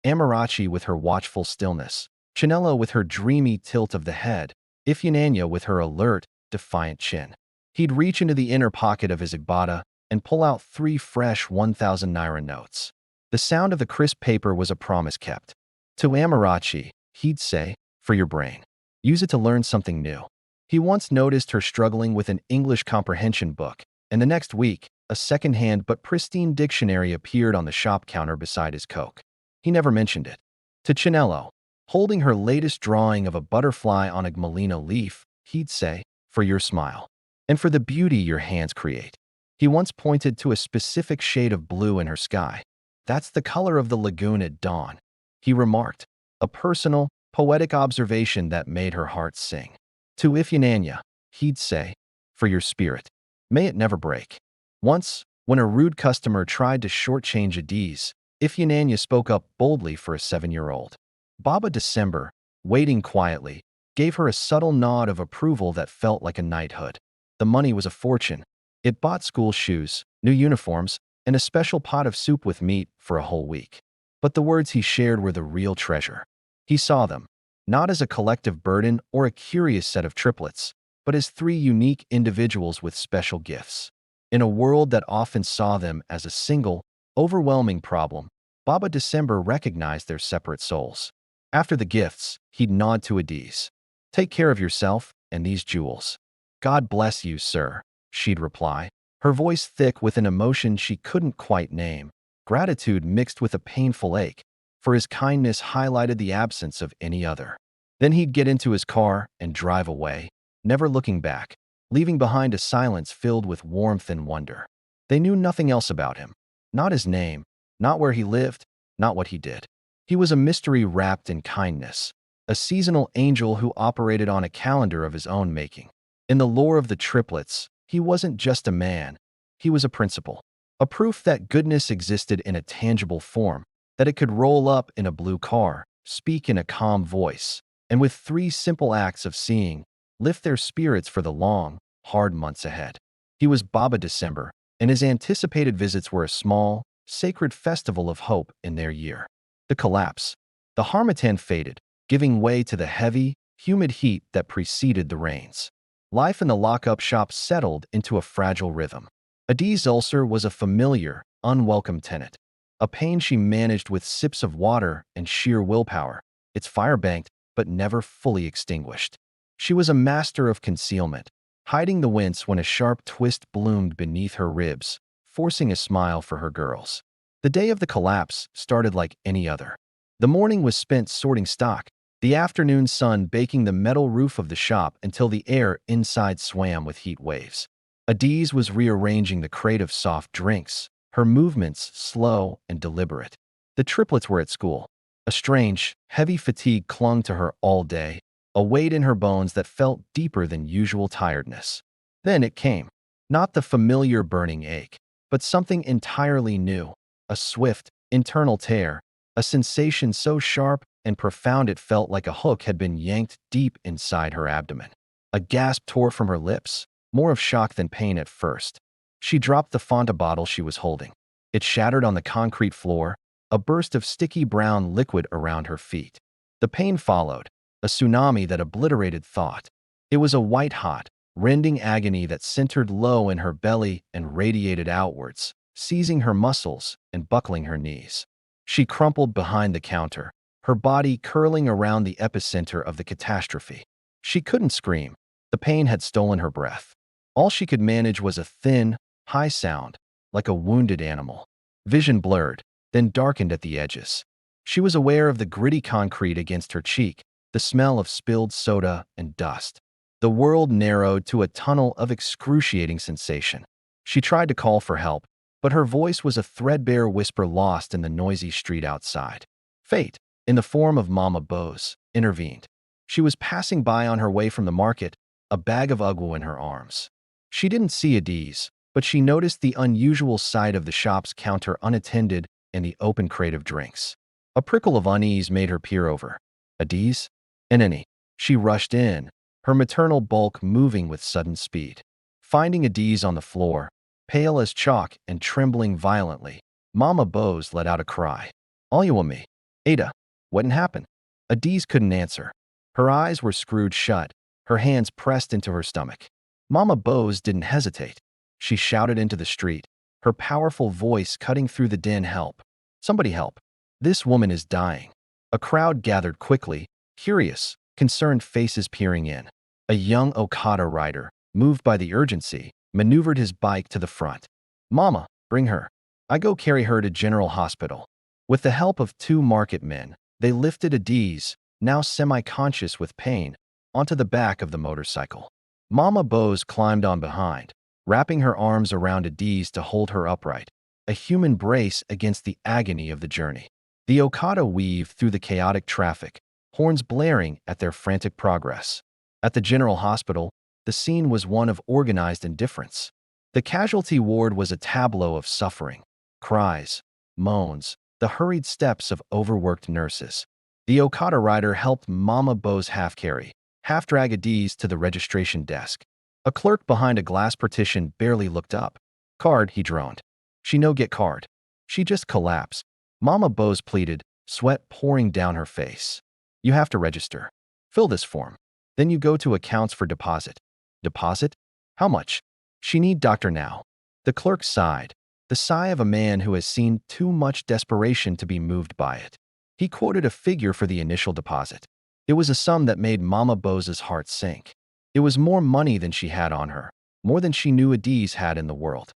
Amarachi with her watchful stillness, Chinello with her dreamy tilt of the head, Ifyananya with her alert, defiant chin. He'd reach into the inner pocket of his agbada and pull out 3 fresh 1,000 naira notes. The sound of the crisp paper was a promise kept. To Amarachi, he'd say, "For your brain. Use it to learn something new." He once noticed her struggling with an English comprehension book, and the next week, a second-hand but pristine dictionary appeared on the shop counter beside his Coke. He never mentioned it. To Chinello, holding her latest drawing of a butterfly on a Gmalino leaf, he'd say, "For your smile. And for the beauty your hands create." He once pointed to a specific shade of blue in her sky. "That's the color of the lagoon at dawn," he remarked, a personal, poetic observation that made her heart sing. To Ifyananya, he'd say, "For your spirit. May it never break." Once, when a rude customer tried to shortchange Adiz, Ifyananya spoke up boldly for a 7-year-old. Baba December, waiting quietly, gave her a subtle nod of approval that felt like a knighthood. The money was a fortune. It bought school shoes, new uniforms, and a special pot of soup with meat for a whole week. But the words he shared were the real treasure. He saw them, not as a collective burden or a curious set of triplets, but as 3 unique individuals with special gifts. In a world that often saw them as a single, overwhelming problem, Baba December recognized their separate souls. After the gifts, he'd nod to Adiz. "Take care of yourself and these jewels." "God bless you, sir," she'd reply, her voice thick with an emotion she couldn't quite name, gratitude mixed with a painful ache, for his kindness highlighted the absence of any other. Then he'd get into his car and drive away, never looking back, leaving behind a silence filled with warmth and wonder. They knew nothing else about him. Not his name, not where he lived, not what he did. He was a mystery wrapped in kindness, a seasonal angel who operated on a calendar of his own making. In the lore of the triplets, he wasn't just a man, he was a principle, a proof that goodness existed in a tangible form, that it could roll up in a blue car, speak in a calm voice, and with 3 simple acts of seeing, lift their spirits for the long, hard months ahead. He was Baba December, and his anticipated visits were a small, sacred festival of hope in their year. The collapse. The harmattan faded, giving way to the heavy, humid heat that preceded the rains. Life in the lock-up shop settled into a fragile rhythm. Adi's ulcer was a familiar, unwelcome tenant, a pain she managed with sips of water and sheer willpower. It's fire-banked, but never fully extinguished. She was a master of concealment, hiding the wince when a sharp twist bloomed beneath her ribs, forcing a smile for her girls. The day of the collapse started like any other. The morning was spent sorting stock, the afternoon sun baking the metal roof of the shop until the air inside swam with heat waves. Adiz was rearranging the crate of soft drinks, her movements slow and deliberate. The triplets were at school. A strange, heavy fatigue clung to her all day, a weight in her bones that felt deeper than usual tiredness. Then it came. Not the familiar burning ache, but something entirely new, a swift, internal tear, a sensation so sharp and profound it felt like a hook had been yanked deep inside her abdomen. A gasp tore from her lips, more of shock than pain at first. She dropped the Fanta bottle she was holding. It shattered on the concrete floor, a burst of sticky brown liquid around her feet. The pain followed, a tsunami that obliterated thought. It was a white-hot, rending agony that centered low in her belly and radiated outwards, seizing her muscles and buckling her knees. She crumpled behind the counter, her body curling around the epicenter of the catastrophe. She couldn't scream. The pain had stolen her breath. All she could manage was a thin, high sound, like a wounded animal. Vision blurred, then darkened at the edges. She was aware of the gritty concrete against her cheek, the smell of spilled soda and dust. The world narrowed to a tunnel of excruciating sensation. She tried to call for help, but her voice was a threadbare whisper lost in the noisy street outside. Fate, in the form of Mama Bose, intervened. She was passing by on her way from the market, a bag of ugwa in her arms. She didn't see Adiz, but she noticed the unusual sight of the shop's counter unattended and the open crate of drinks. A prickle of unease made her peer over. Adiz? Eneni. She rushed in, her maternal bulk moving with sudden speed. Finding Adiz on the floor, pale as chalk and trembling violently, Mama Bose let out a cry. Alyawami. Ada, what'd happen? Adiz couldn't answer. Her eyes were screwed shut, her hands pressed into her stomach. Mama Bose didn't hesitate. She shouted into the street, her powerful voice cutting through the din. Help. Somebody help. This woman is dying. A crowd gathered quickly, curious, concerned faces peering in. A young Okada rider, moved by the urgency, maneuvered his bike to the front. Mama, bring her. I go carry her to General Hospital. With the help of 2 market men, they lifted Adiz, now semi-conscious with pain, onto the back of the motorcycle. Mama Bose climbed on behind, wrapping her arms around Adiz to hold her upright, a human brace against the agony of the journey. The Okada weaved through the chaotic traffic, horns blaring at their frantic progress. At the General Hospital, the scene was one of organized indifference. The casualty ward was a tableau of suffering, cries, moans, the hurried steps of overworked nurses. The Okada rider helped Mama Bose half-carry, half-drag Adiz to the registration desk. A clerk behind a glass partition barely looked up. Card, he droned. She no get card. She just collapsed. Mama Bose pleaded, sweat pouring down her face. You have to register. Fill this form. Then you go to accounts for deposit. Deposit? How much? She need doctor now. The clerk sighed, the sigh of a man who has seen too much desperation to be moved by it. He quoted a figure for the initial deposit. It was a sum that made Mama Bose's heart sink. It was more money than she had on her, more than she knew Adiz had in the world.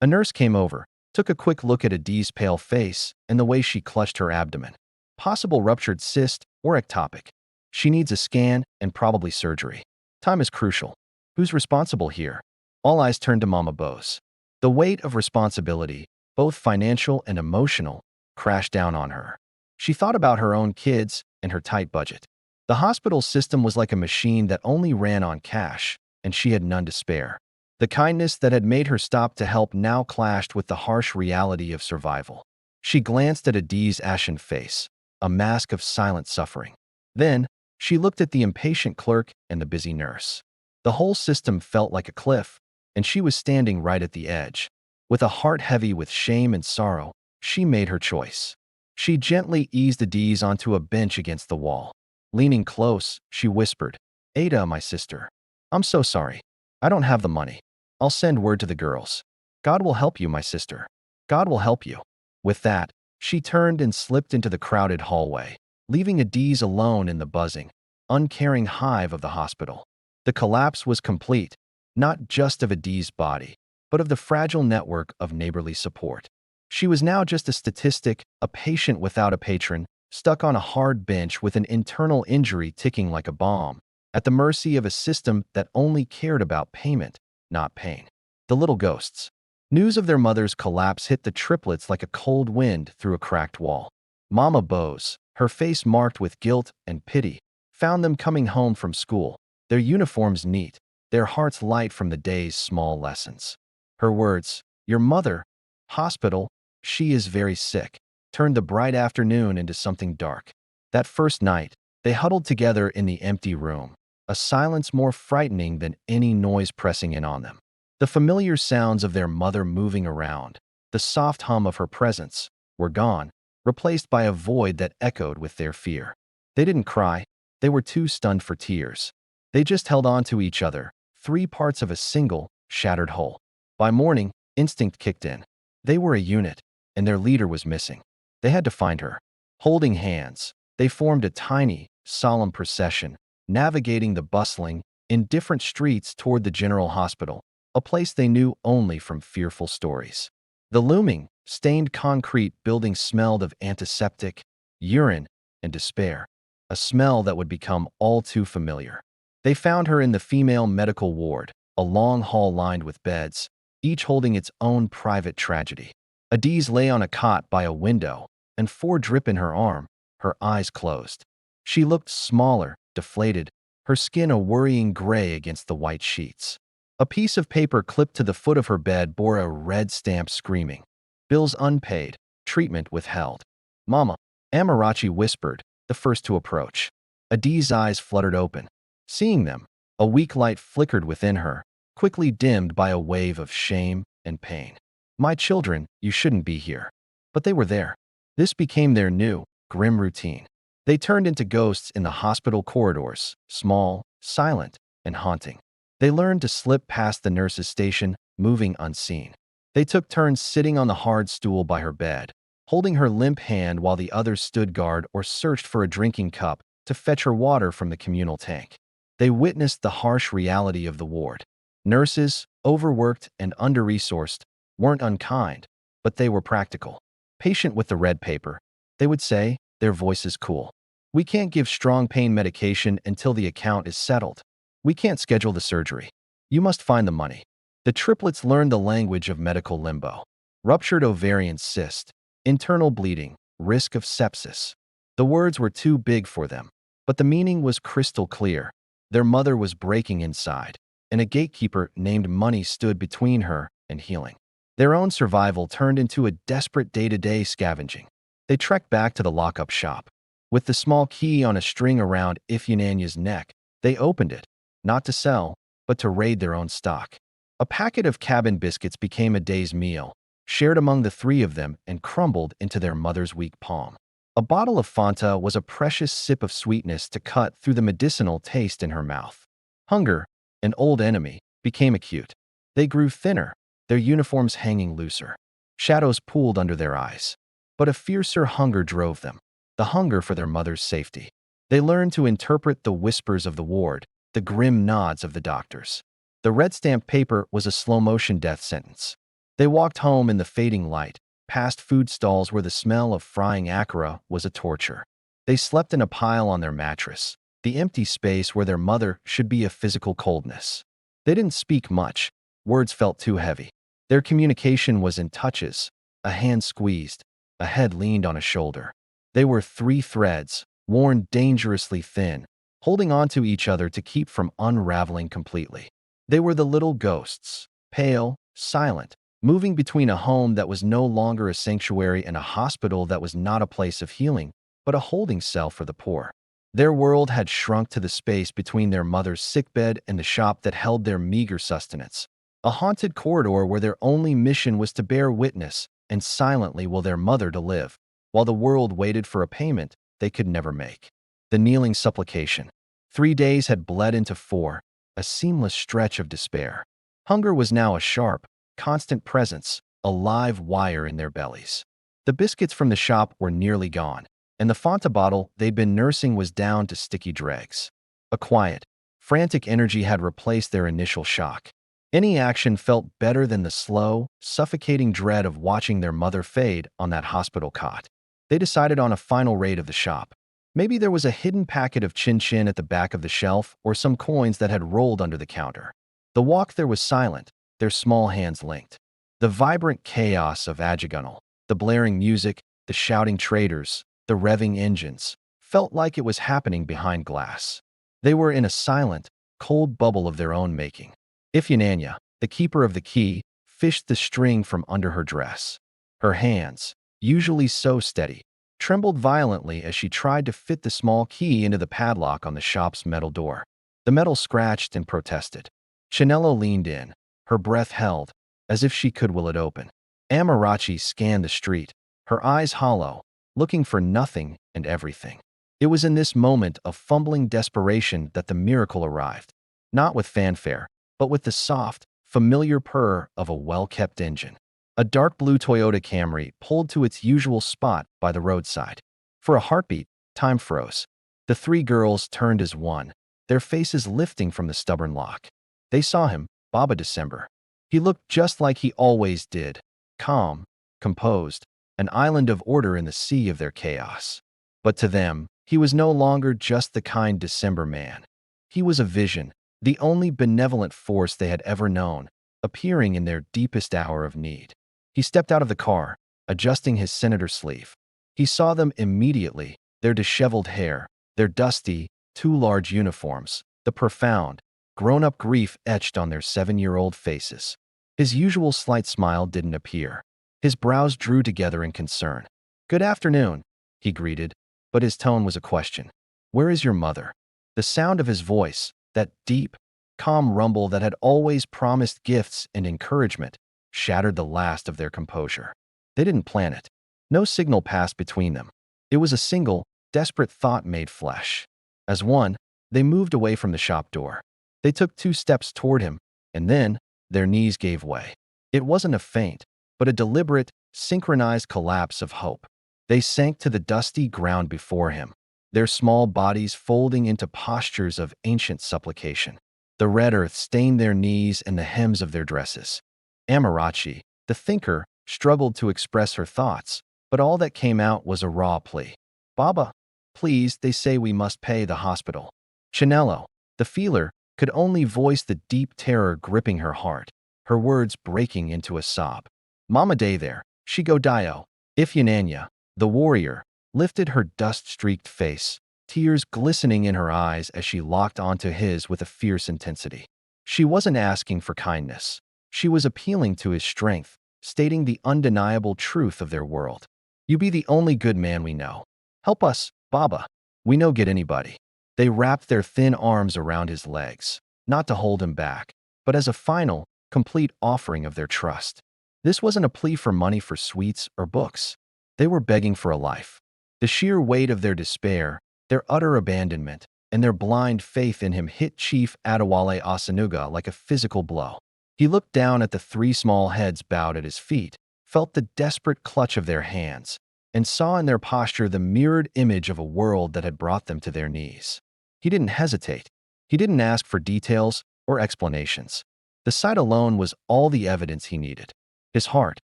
A nurse came over, took a quick look at Adiz's pale face and the way she clutched her abdomen. Possible ruptured cyst or ectopic. She needs a scan and probably surgery. Time is crucial. Who's responsible here? All eyes turned to Mama Bose. The weight of responsibility, both financial and emotional, crashed down on her. She thought about her own kids and her tight budget. The hospital system was like a machine that only ran on cash, and she had none to spare. The kindness that had made her stop to help now clashed with the harsh reality of survival. She glanced at Adiz's ashen face, a mask of silent suffering. Then, She looked at the impatient clerk and the busy nurse. The whole system felt like a cliff, and she was standing right at the edge. With a heart heavy with shame and sorrow, she made her choice. She gently eased Adiz onto a bench against the wall. Leaning close, she whispered, "Ada, my sister. I'm so sorry. I don't have the money. I'll send word to the girls. God will help you, my sister. God will help you." With that, she turned and slipped into the crowded hallway, leaving Adiz alone in the buzzing, uncaring hive of the hospital. The collapse was complete, not just of Adiz's body, but of the fragile network of neighborly support. She was now just a statistic, a patient without a patron, stuck on a hard bench with an internal injury ticking like a bomb, at the mercy of a system that only cared about payment, not pain. The little ghosts. News of their mother's collapse hit the triplets like a cold wind through a cracked wall. Mama Bose, her face marked with guilt and pity, found them coming home from school, their uniforms neat, their hearts light from the day's small lessons. Her words, "Your mother, hospital, she is very sick," turned the bright afternoon into something dark. That first night, they huddled together in the empty room, a silence more frightening than any noise pressing in on them. The familiar sounds of their mother moving around, the soft hum of her presence, were gone, replaced by a void that echoed with their fear. They didn't cry. They were too stunned for tears. They just held on to each other, three parts of a single, shattered whole. By morning, instinct kicked in. They were a unit, and their leader was missing. They had to find her. Holding hands, they formed a tiny, solemn procession, navigating the bustling, indifferent streets toward the general hospital, a place they knew only from fearful stories. The looming, stained concrete building smelled of antiseptic, urine, and despair, a smell that would become all too familiar. They found her in the female medical ward, a long hall lined with beds, each holding its own private tragedy. Adiz lay on a cot by a window, and for drip in her arm, her eyes closed. She looked smaller, deflated, her skin a worrying gray against the white sheets. A piece of paper clipped to the foot of her bed bore a red stamp screaming, "Bills unpaid, treatment withheld." "Mama," Amarachi whispered, the first to approach. Adiz's eyes fluttered open. Seeing them, a weak light flickered within her, quickly dimmed by a wave of shame and pain. "My children, you shouldn't be here." But they were there. This became their new, grim routine. They turned into ghosts in the hospital corridors, small, silent, and haunting. They learned to slip past the nurse's station, moving unseen. They took turns sitting on the hard stool by her bed, holding her limp hand while the others stood guard or searched for a drinking cup to fetch her water from the communal tank. They witnessed the harsh reality of the ward. Nurses, overworked and under-resourced, weren't unkind, but they were practical. Patient with the red paper, they would say, their voices cool. "We can't give strong pain medication until the account is settled. We can't schedule the surgery. You must find the money." The triplets learned the language of medical limbo. Ruptured ovarian cyst, internal bleeding, risk of sepsis. The words were too big for them, but the meaning was crystal clear. Their mother was breaking inside, and a gatekeeper named Money stood between her and healing. Their own survival turned into a desperate day-to-day scavenging. They trekked back to the lockup shop. With the small key on a string around Ifyananya's neck, they opened it, not to sell, but to raid their own stock. A packet of cabin biscuits became a day's meal, shared among the three of them and crumbled into their mother's weak palm. A bottle of Fanta was a precious sip of sweetness to cut through the medicinal taste in her mouth. Hunger, an old enemy, became acute. They grew thinner, their uniforms hanging looser. Shadows pooled under their eyes. But a fiercer hunger drove them, the hunger for their mother's safety. They learned to interpret the whispers of the ward, the grim nods of the doctors. The red stamped paper was a slow-motion death sentence. They walked home in the fading light, past food stalls where the smell of frying akara was a torture. They slept in a pile on their mattress, the empty space where their mother should be a physical coldness. They didn't speak much. Words felt too heavy. Their communication was in touches, a hand squeezed, a head leaned on a shoulder. They were three threads, worn dangerously thin, holding on to each other to keep from unraveling completely. They were the little ghosts, pale, silent, moving between a home that was no longer a sanctuary and a hospital that was not a place of healing, but a holding cell for the poor. Their world had shrunk to the space between their mother's sickbed and the shop that held their meager sustenance. A haunted corridor where their only mission was to bear witness and silently will their mother to live, while the world waited for a payment they could never make. The kneeling supplication. 3 days had bled into 4, a seamless stretch of despair. Hunger was now a sharp, constant presence, a live wire in their bellies. The biscuits from the shop were nearly gone, and the Fanta bottle they'd been nursing was down to sticky dregs. A quiet, frantic energy had replaced their initial shock. Any action felt better than the slow, suffocating dread of watching their mother fade on that hospital cot. They decided on a final raid of the shop. Maybe there was a hidden packet of chin-chin at the back of the shelf or some coins that had rolled under the counter. The walk there was silent, their small hands linked. The vibrant chaos of Ajagunal, the blaring music, the shouting traders, the revving engines, felt like it was happening behind glass. They were in a silent, cold bubble of their own making. Ifyananya, the keeper of the key, fished the string from under her dress. Her hands, usually so steady, trembled violently as she tried to fit the small key into the padlock on the shop's metal door. The metal scratched and protested. Chinello leaned in, her breath held, as if she could will it open. Amarachi scanned the street, her eyes hollow, looking for nothing and everything. It was in this moment of fumbling desperation that the miracle arrived, not with fanfare, but with the soft, familiar purr of a well-kept engine. A dark blue Toyota Camry pulled to its usual spot by the roadside. For a heartbeat, time froze. The 3 girls turned as one, their faces lifting from the stubborn lock. They saw him, Baba December. He looked just like he always did, calm, composed, an island of order in the sea of their chaos. But to them, he was no longer just the kind December man. He was a vision, the only benevolent force they had ever known, appearing in their deepest hour of need. He stepped out of the car, adjusting his senator sleeve. He saw them immediately, their disheveled hair, their dusty, too large uniforms, the profound, grown-up grief etched on their 7-year-old faces. His usual slight smile didn't appear. His brows drew together in concern. "Good afternoon," he greeted, but his tone was a question. "Where is your mother?" The sound of his voice, that deep, calm rumble that had always promised gifts and encouragement, shattered the last of their composure. They didn't plan it. No signal passed between them. It was a single, desperate thought made flesh. As one, they moved away from the shop door. They took 2 steps toward him, and then their knees gave way. It wasn't a faint, but a deliberate, synchronized collapse of hope. They sank to the dusty ground before him, their small bodies folding into postures of ancient supplication. The red earth stained their knees and the hems of their dresses. Amarachi, the thinker, struggled to express her thoughts, but all that came out was a raw plea. "Baba, please, they say we must pay the hospital." Chinello, the feeler, could only voice the deep terror gripping her heart, her words breaking into a sob. "Mama day there, she go dio." Ifyananya, the warrior, lifted her dust-streaked face, tears glistening in her eyes as she locked onto his with a fierce intensity. She wasn't asking for kindness. She was appealing to his strength, stating the undeniable truth of their world. "You be the only good man we know. Help us, Baba. We no get anybody." They wrapped their thin arms around his legs, not to hold him back, but as a final, complete offering of their trust. This wasn't a plea for money for sweets or books. They were begging for a life. The sheer weight of their despair, their utter abandonment, and their blind faith in him hit Chief Adewale Asanuga like a physical blow. He looked down at the 3 small heads bowed at his feet, felt the desperate clutch of their hands, and saw in their posture the mirrored image of a world that had brought them to their knees. He didn't hesitate. He didn't ask for details or explanations. The sight alone was all the evidence he needed. His heart,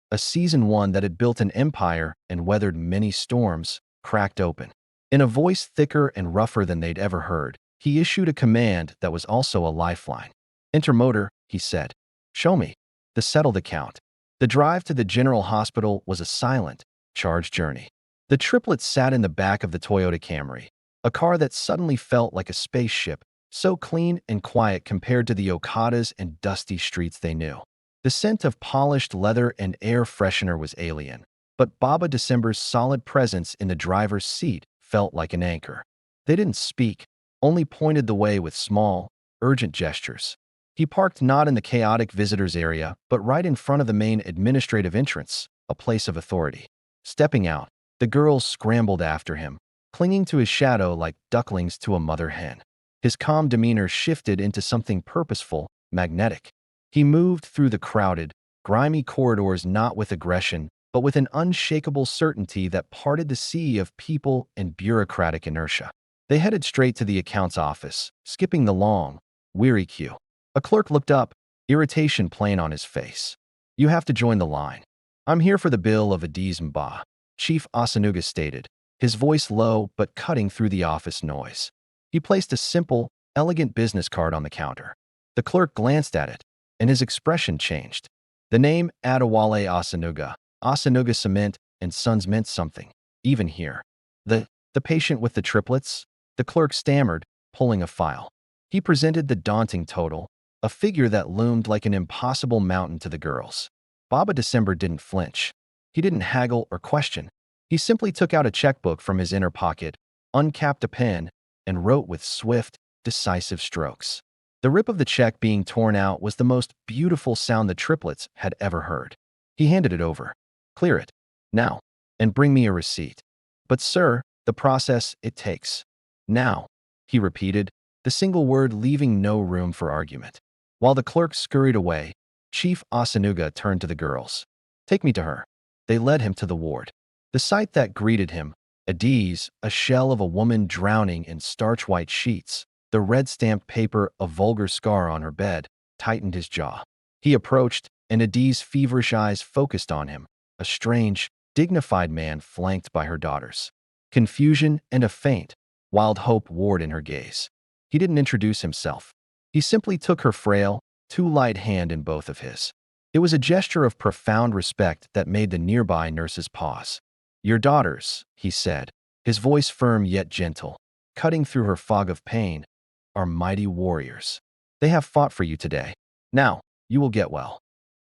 a seasoned one that had built an empire and weathered many storms, cracked open. In a voice thicker and rougher than they'd ever heard, he issued a command that was also a lifeline. "Enter motor," he said. "Show me." The settled account. The drive to the general hospital was a silent, charged journey. The triplets sat in the back of the Toyota Camry, a car that suddenly felt like a spaceship, so clean and quiet compared to the Okadas and dusty streets they knew. The scent of polished leather and air freshener was alien, but Baba December's solid presence in the driver's seat felt like an anchor. They didn't speak, only pointed the way with small, urgent gestures. He parked not in the chaotic visitors area, but right in front of the main administrative entrance, a place of authority. Stepping out, the girls scrambled after him, clinging to his shadow like ducklings to a mother hen. His calm demeanor shifted into something purposeful, magnetic. He moved through the crowded, grimy corridors not with aggression, but with an unshakable certainty that parted the sea of people and bureaucratic inertia. They headed straight to the accounts office, skipping the long, weary queue. A clerk looked up, irritation plain on his face. "You have to join the line. I'm here for the bill of Adiz Mba," Chief Asanuga stated, his voice low but cutting through the office noise. He placed a simple, elegant business card on the counter. The clerk glanced at it, and his expression changed. The name Adewale Asanuga, Asanuga Cement and Sons meant something, even here. The patient with the triplets? The clerk stammered, pulling a file. He presented the daunting total, a figure that loomed like an impossible mountain to the girls. Baba December didn't flinch. He didn't haggle or question. He simply took out a checkbook from his inner pocket, uncapped a pen, and wrote with swift, decisive strokes. The rip of the check being torn out was the most beautiful sound the triplets had ever heard. He handed it over. "Clear it. Now. And bring me a receipt." "But sir, the process it takes." "Now," he repeated, the single word leaving no room for argument. While the clerk scurried away, Chief Asanuga turned to the girls. "Take me to her." They led him to the ward. The sight that greeted him, Adiz, a shell of a woman drowning in starch-white sheets, the red-stamped paper a vulgar scar on her bed, tightened his jaw. He approached, and Adiz's feverish eyes focused on him, a strange, dignified man flanked by her daughters. Confusion and a faint, wild hope warred in her gaze. He didn't introduce himself. He simply took her frail, too light hand in both of his. It was a gesture of profound respect that made the nearby nurses pause. "Your daughters," he said, his voice firm yet gentle, cutting through her fog of pain, "are mighty warriors. They have fought for you today. Now, you will get well."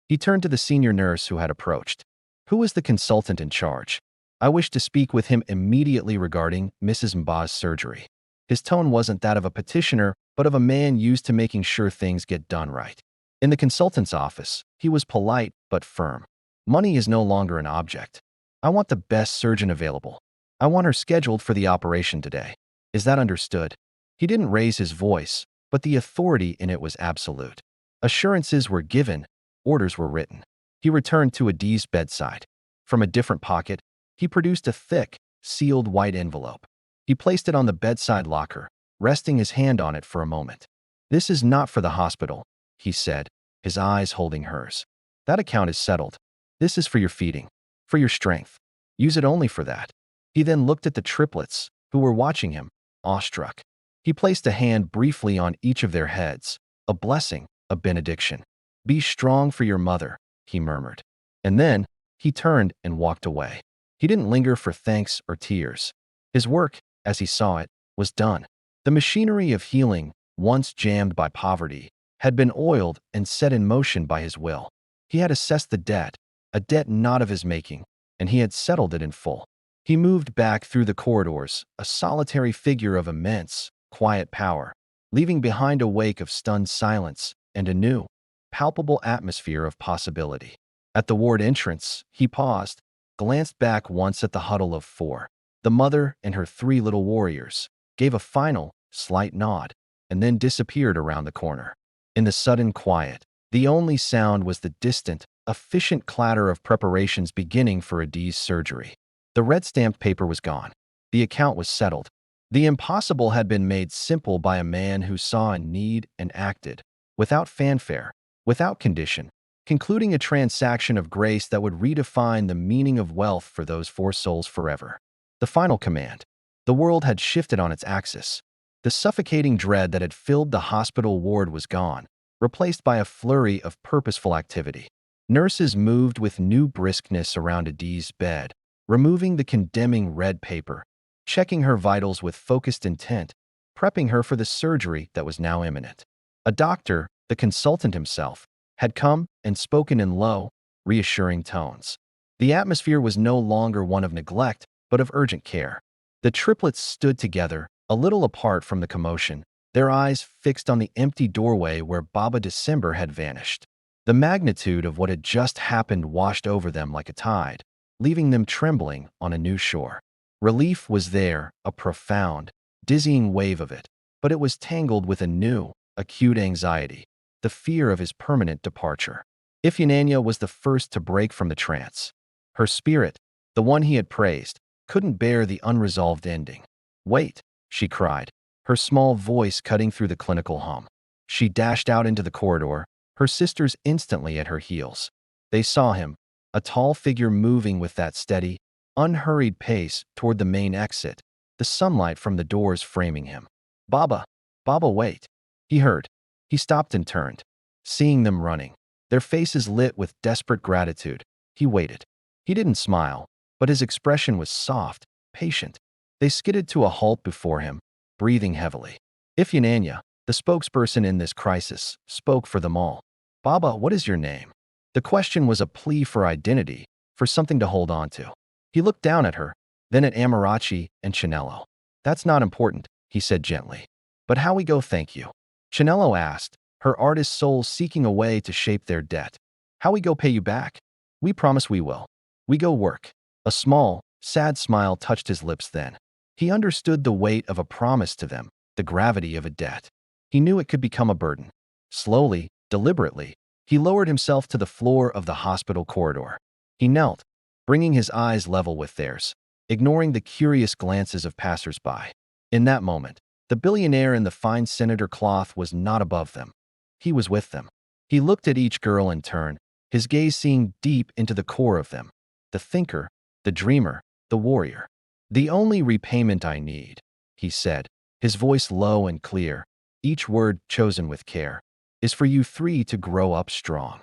He turned to the senior nurse who had approached. "Who is the consultant in charge? I wish to speak with him immediately regarding Mrs. Mba's surgery." His tone wasn't that of a petitioner, but of a man used to making sure things get done right. In the consultant's office, he was polite but firm. "Money is no longer an object. I want the best surgeon available. I want her scheduled for the operation today. Is that understood?" He didn't raise his voice, but the authority in it was absolute. Assurances were given, orders were written. He returned to Adiz's bedside. From a different pocket, he produced a thick, sealed white envelope. He placed it on the bedside locker, resting his hand on it for a moment. "This is not for the hospital," he said, his eyes holding hers. "That account is settled. This is for your feeding, for your strength. Use it only for that." He then looked at the triplets, who were watching him, awestruck. He placed a hand briefly on each of their heads, a blessing, a benediction. "Be strong for your mother," he murmured. And then, he turned and walked away. He didn't linger for thanks or tears. His work, as he saw it, was done. The machinery of healing, once jammed by poverty, had been oiled and set in motion by his will. He had assessed the debt, a debt not of his making, and he had settled it in full. He moved back through the corridors, a solitary figure of immense, quiet power, leaving behind a wake of stunned silence and a new, palpable atmosphere of possibility. At the ward entrance, he paused, glanced back once at the huddle of four, the mother and her three little warriors, gave a final, slight nod, and then disappeared around the corner. In the sudden quiet, the only sound was the distant, efficient clatter of preparations beginning for Adiz's surgery. The red-stamped paper was gone. The account was settled. The impossible had been made simple by a man who saw a need and acted, without fanfare, without condition, concluding a transaction of grace that would redefine the meaning of wealth for those four souls forever. The final command. The world had shifted on its axis. The suffocating dread that had filled the hospital ward was gone, replaced by a flurry of purposeful activity. Nurses moved with new briskness around Adiz's bed, removing the condemning red paper, checking her vitals with focused intent, prepping her for the surgery that was now imminent. A doctor, the consultant himself, had come and spoken in low, reassuring tones. The atmosphere was no longer one of neglect, but of urgent care. The triplets stood together, a little apart from the commotion, their eyes fixed on the empty doorway where Baba December had vanished. The magnitude of what had just happened washed over them like a tide, leaving them trembling on a new shore. Relief was there, a profound, dizzying wave of it, but it was tangled with a new, acute anxiety, the fear of his permanent departure. Ifyananya was the first to break from the trance. Her spirit, the one he had praised, couldn't bear the unresolved ending. "Wait," she cried, her small voice cutting through the clinical hum. She dashed out into the corridor, her sisters instantly at her heels. They saw him, a tall figure moving with that steady, unhurried pace toward the main exit, the sunlight from the doors framing him. "Baba! Baba, wait!" He heard. He stopped and turned, seeing them running, their faces lit with desperate gratitude. He waited. He didn't smile, but his expression was soft, patient. They skidded to a halt before him, breathing heavily. Ifyananya, the spokesperson in this crisis, spoke for them all. "Baba, what is your name?" The question was a plea for identity, for something to hold on to. He looked down at her, then at Amarachi and Chinello. "That's not important," he said gently. "But how we go, thank you?" Chinello asked, her artist soul seeking a way to shape their debt. "How we go pay you back? We promise we will. We go work." A small, sad smile touched his lips then. He understood the weight of a promise to them, the gravity of a debt. He knew it could become a burden. Slowly, deliberately, he lowered himself to the floor of the hospital corridor. He knelt, bringing his eyes level with theirs, ignoring the curious glances of passers-by. In that moment, the billionaire in the fine senator cloth was not above them. He was with them. He looked at each girl in turn, his gaze seeing deep into the core of them. The thinker, the dreamer, the warrior. "The only repayment I need," he said, his voice low and clear, each word chosen with care, "is for you three to grow up strong."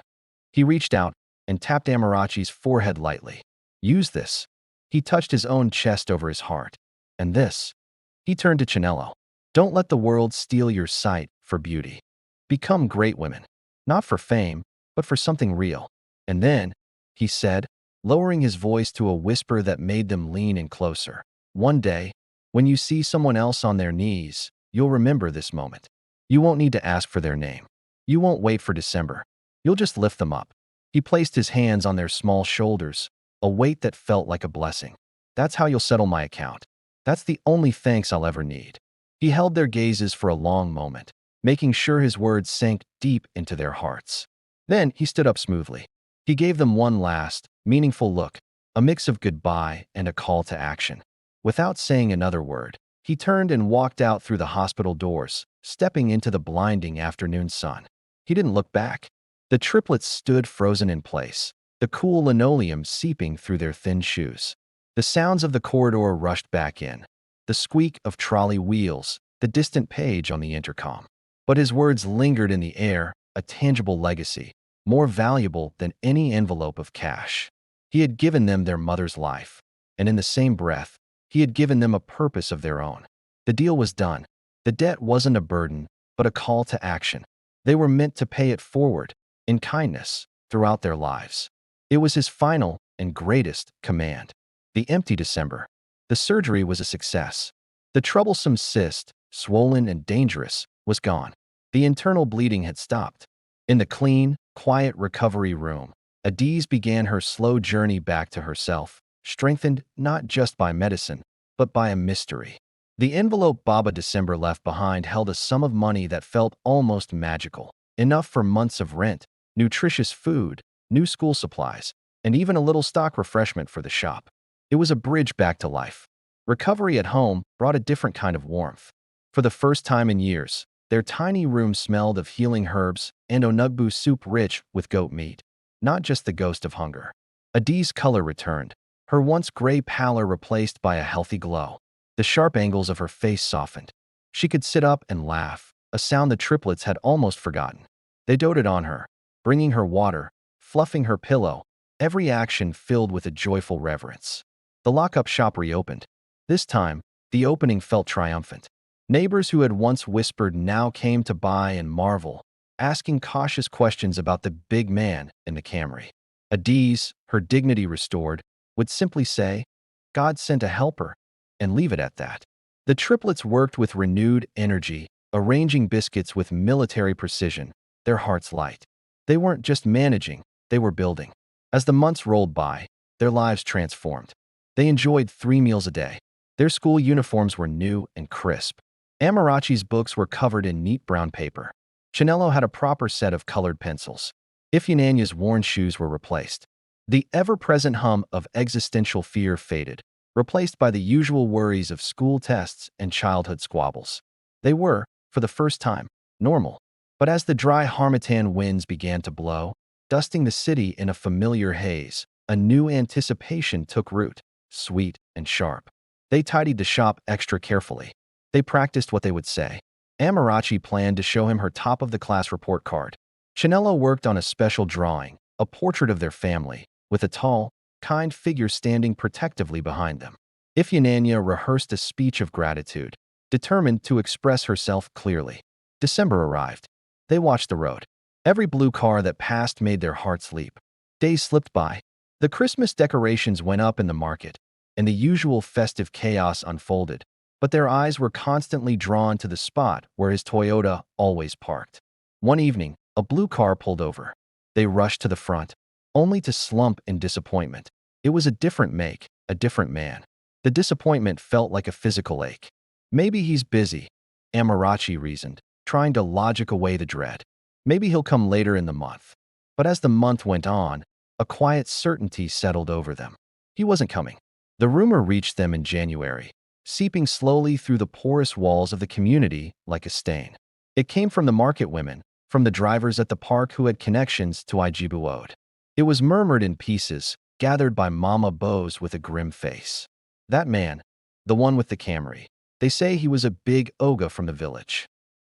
He reached out and tapped Amarachi's forehead lightly. "Use this." He touched his own chest over his heart. "And this." He turned to Chinello. "Don't let the world steal your sight for beauty. Become great women. Not for fame, but for something real." "And then," he said, lowering his voice to a whisper that made them lean in closer, "one day, when you see someone else on their knees, you'll remember this moment. You won't need to ask for their name. You won't wait for December. You'll just lift them up." He placed his hands on their small shoulders, a weight that felt like a blessing. "That's how you'll settle my account. That's the only thanks I'll ever need." He held their gazes for a long moment, making sure his words sank deep into their hearts. Then he stood up smoothly. He gave them one last, meaningful look, a mix of goodbye and a call to action. Without saying another word, he turned and walked out through the hospital doors, stepping into the blinding afternoon sun. He didn't look back. The triplets stood frozen in place, the cool linoleum seeping through their thin shoes. The sounds of the corridor rushed back in, the squeak of trolley wheels, the distant page on the intercom. But his words lingered in the air, a tangible legacy, more valuable than any envelope of cash. He had given them their mother's life, and in the same breath, he had given them a purpose of their own. The deal was done. The debt wasn't a burden, but a call to action. They were meant to pay it forward, in kindness, throughout their lives. It was his final and greatest command. The empty December. The surgery was a success. The troublesome cyst, swollen and dangerous, was gone. The internal bleeding had stopped. In the clean, quiet recovery room, Adiz began her slow journey back to herself, strengthened not just by medicine, but by a mystery. The envelope Baba December left behind held a sum of money that felt almost magical, enough for months of rent, nutritious food, new school supplies, and even a little stock refreshment for the shop. It was a bridge back to life. Recovery at home brought a different kind of warmth. For the first time in years, their tiny room smelled of healing herbs and onugbu soup rich with goat meat, not just the ghost of hunger. Adiz's color returned, her once gray pallor replaced by a healthy glow. The sharp angles of her face softened. She could sit up and laugh, a sound the triplets had almost forgotten. They doted on her, bringing her water, fluffing her pillow, every action filled with a joyful reverence. The lockup shop reopened. This time, the opening felt triumphant. Neighbors who had once whispered now came to buy and marvel, asking cautious questions about the big man in the Camry. Adiz, her dignity restored, would simply say, "God sent a helper," and leave it at that. The triplets worked with renewed energy, arranging biscuits with military precision, their hearts light. They weren't just managing, they were building. As the months rolled by, their lives transformed. They enjoyed 3 meals a day. Their school uniforms were new and crisp. Amarachi's books were covered in neat brown paper. Chinello had a proper set of colored pencils. Ifeanya's worn shoes were replaced. The ever-present hum of existential fear faded, replaced by the usual worries of school tests and childhood squabbles. They were, for the first time, normal. But as the dry harmattan winds began to blow, dusting the city in a familiar haze, a new anticipation took root, sweet and sharp. They tidied the shop extra carefully. They practiced what they would say. Amarachi planned to show him her top-of-the-class report card. Chinello worked on a special drawing, a portrait of their family, with a tall, kind figure standing protectively behind them. Ifeanya rehearsed a speech of gratitude, determined to express herself clearly. December arrived. They watched the road. Every blue car that passed made their hearts leap. Days slipped by. The Christmas decorations went up in the market, and the usual festive chaos unfolded, but their eyes were constantly drawn to the spot where his Toyota always parked. One evening, a blue car pulled over. They rushed to the front, only to slump in disappointment. It was a different make, a different man. The disappointment felt like a physical ache. Maybe he's busy, Amarachi reasoned, trying to logic away the dread. Maybe he'll come later in the month. But as the month went on, a quiet certainty settled over them. He wasn't coming. The rumor reached them in January, seeping slowly through the porous walls of the community like a stain. It came from the market women, from the drivers at the park who had connections to Ijibuode. It was murmured in pieces, gathered by Mama Bose with a grim face. That man, the one with the Camry, they say he was a big Oga from the village.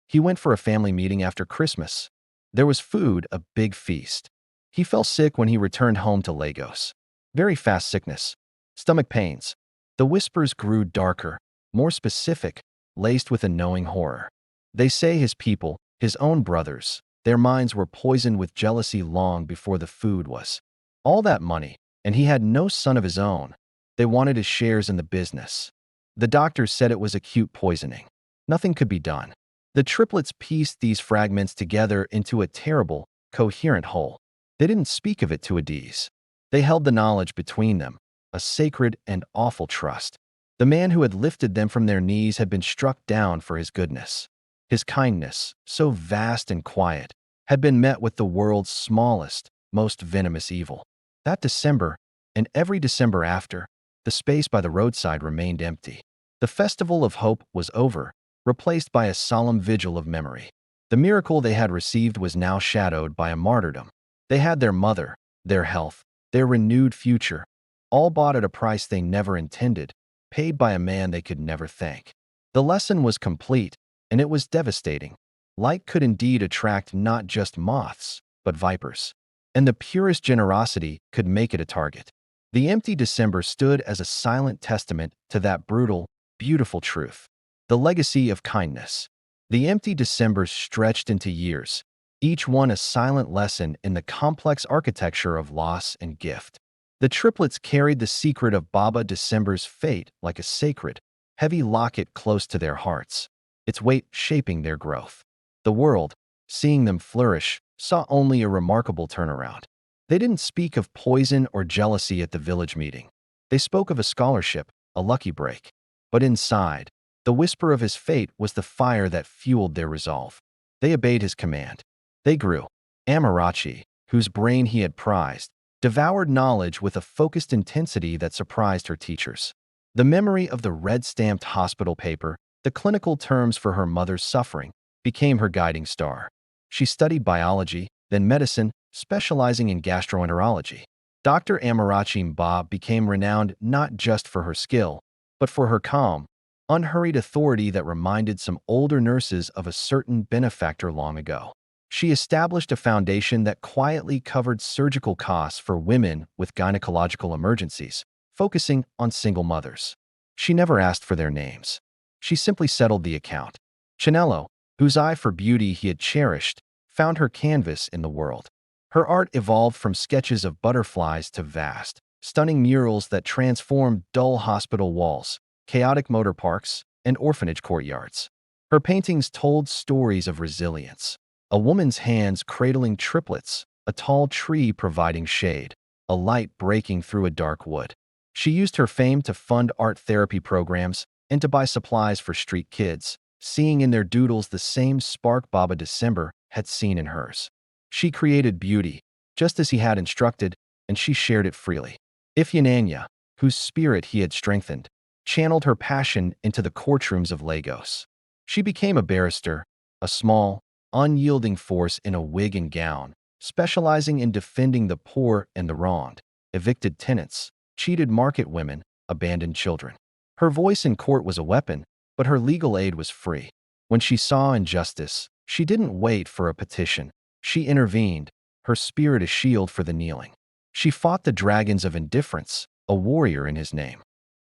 He went for a family meeting after Christmas. There was food, a big feast. He fell sick when he returned home to Lagos. Very fast sickness. Stomach pains. The whispers grew darker, more specific, laced with a knowing horror. They say his people, his own brothers, their minds were poisoned with jealousy long before the food was. All that money, and he had no son of his own. They wanted his shares in the business. The doctors said it was acute poisoning. Nothing could be done. The triplets pieced these fragments together into a terrible, coherent whole. They didn't speak of it to Adiz. They held the knowledge between them, a sacred and awful trust. The man who had lifted them from their knees had been struck down for his goodness. His kindness, so vast and quiet, had been met with the world's smallest, most venomous evil. That December, and every December after, the space by the roadside remained empty. The festival of hope was over, replaced by a solemn vigil of memory. The miracle they had received was now shadowed by a martyrdom. They had their mother, their health, their renewed future, all bought at a price they never intended, paid by a man they could never thank. The lesson was complete, and it was devastating. Light could indeed attract not just moths, but vipers. And the purest generosity could make it a target. The empty December stood as a silent testament to that brutal, beautiful truth. The legacy of kindness. The empty Decembers stretched into years, each one a silent lesson in the complex architecture of loss and gift. The triplets carried the secret of Baba December's fate like a sacred, heavy locket close to their hearts, its weight shaping their growth. The world, seeing them flourish, saw only a remarkable turnaround. They didn't speak of poison or jealousy at the village meeting. They spoke of a scholarship, a lucky break. But inside, the whisper of his fate was the fire that fueled their resolve. They obeyed his command. They grew. Amarachi, whose brain he had prized, devoured knowledge with a focused intensity that surprised her teachers. The memory of the red-stamped hospital paper, the clinical terms for her mother's suffering, became her guiding star. She studied biology, then medicine, specializing in gastroenterology. Dr. Amarachi Mba became renowned not just for her skill, but for her calm, unhurried authority that reminded some older nurses of a certain benefactor long ago. She established a foundation that quietly covered surgical costs for women with gynecological emergencies, focusing on single mothers. She never asked for their names. She simply settled the account. Chinello, whose eye for beauty he had cherished, found her canvas in the world. Her art evolved from sketches of butterflies to vast, stunning murals that transformed dull hospital walls, chaotic motor parks, and orphanage courtyards. Her paintings told stories of resilience. A woman's hands cradling triplets, a tall tree providing shade, a light breaking through a dark wood. She used her fame to fund art therapy programs and to buy supplies for street kids, seeing in their doodles the same spark Baba December had seen in hers. She created beauty, just as he had instructed, and she shared it freely. Ifeananya, whose spirit he had strengthened, channeled her passion into the courtrooms of Lagos. She became a barrister, a small, unyielding force in a wig and gown, specializing in defending the poor and the wronged, evicted tenants, cheated market women, abandoned children. Her voice in court was a weapon, but her legal aid was free. When she saw injustice, she didn't wait for a petition. She intervened, her spirit a shield for the kneeling. She fought the dragons of indifference, a warrior in his name.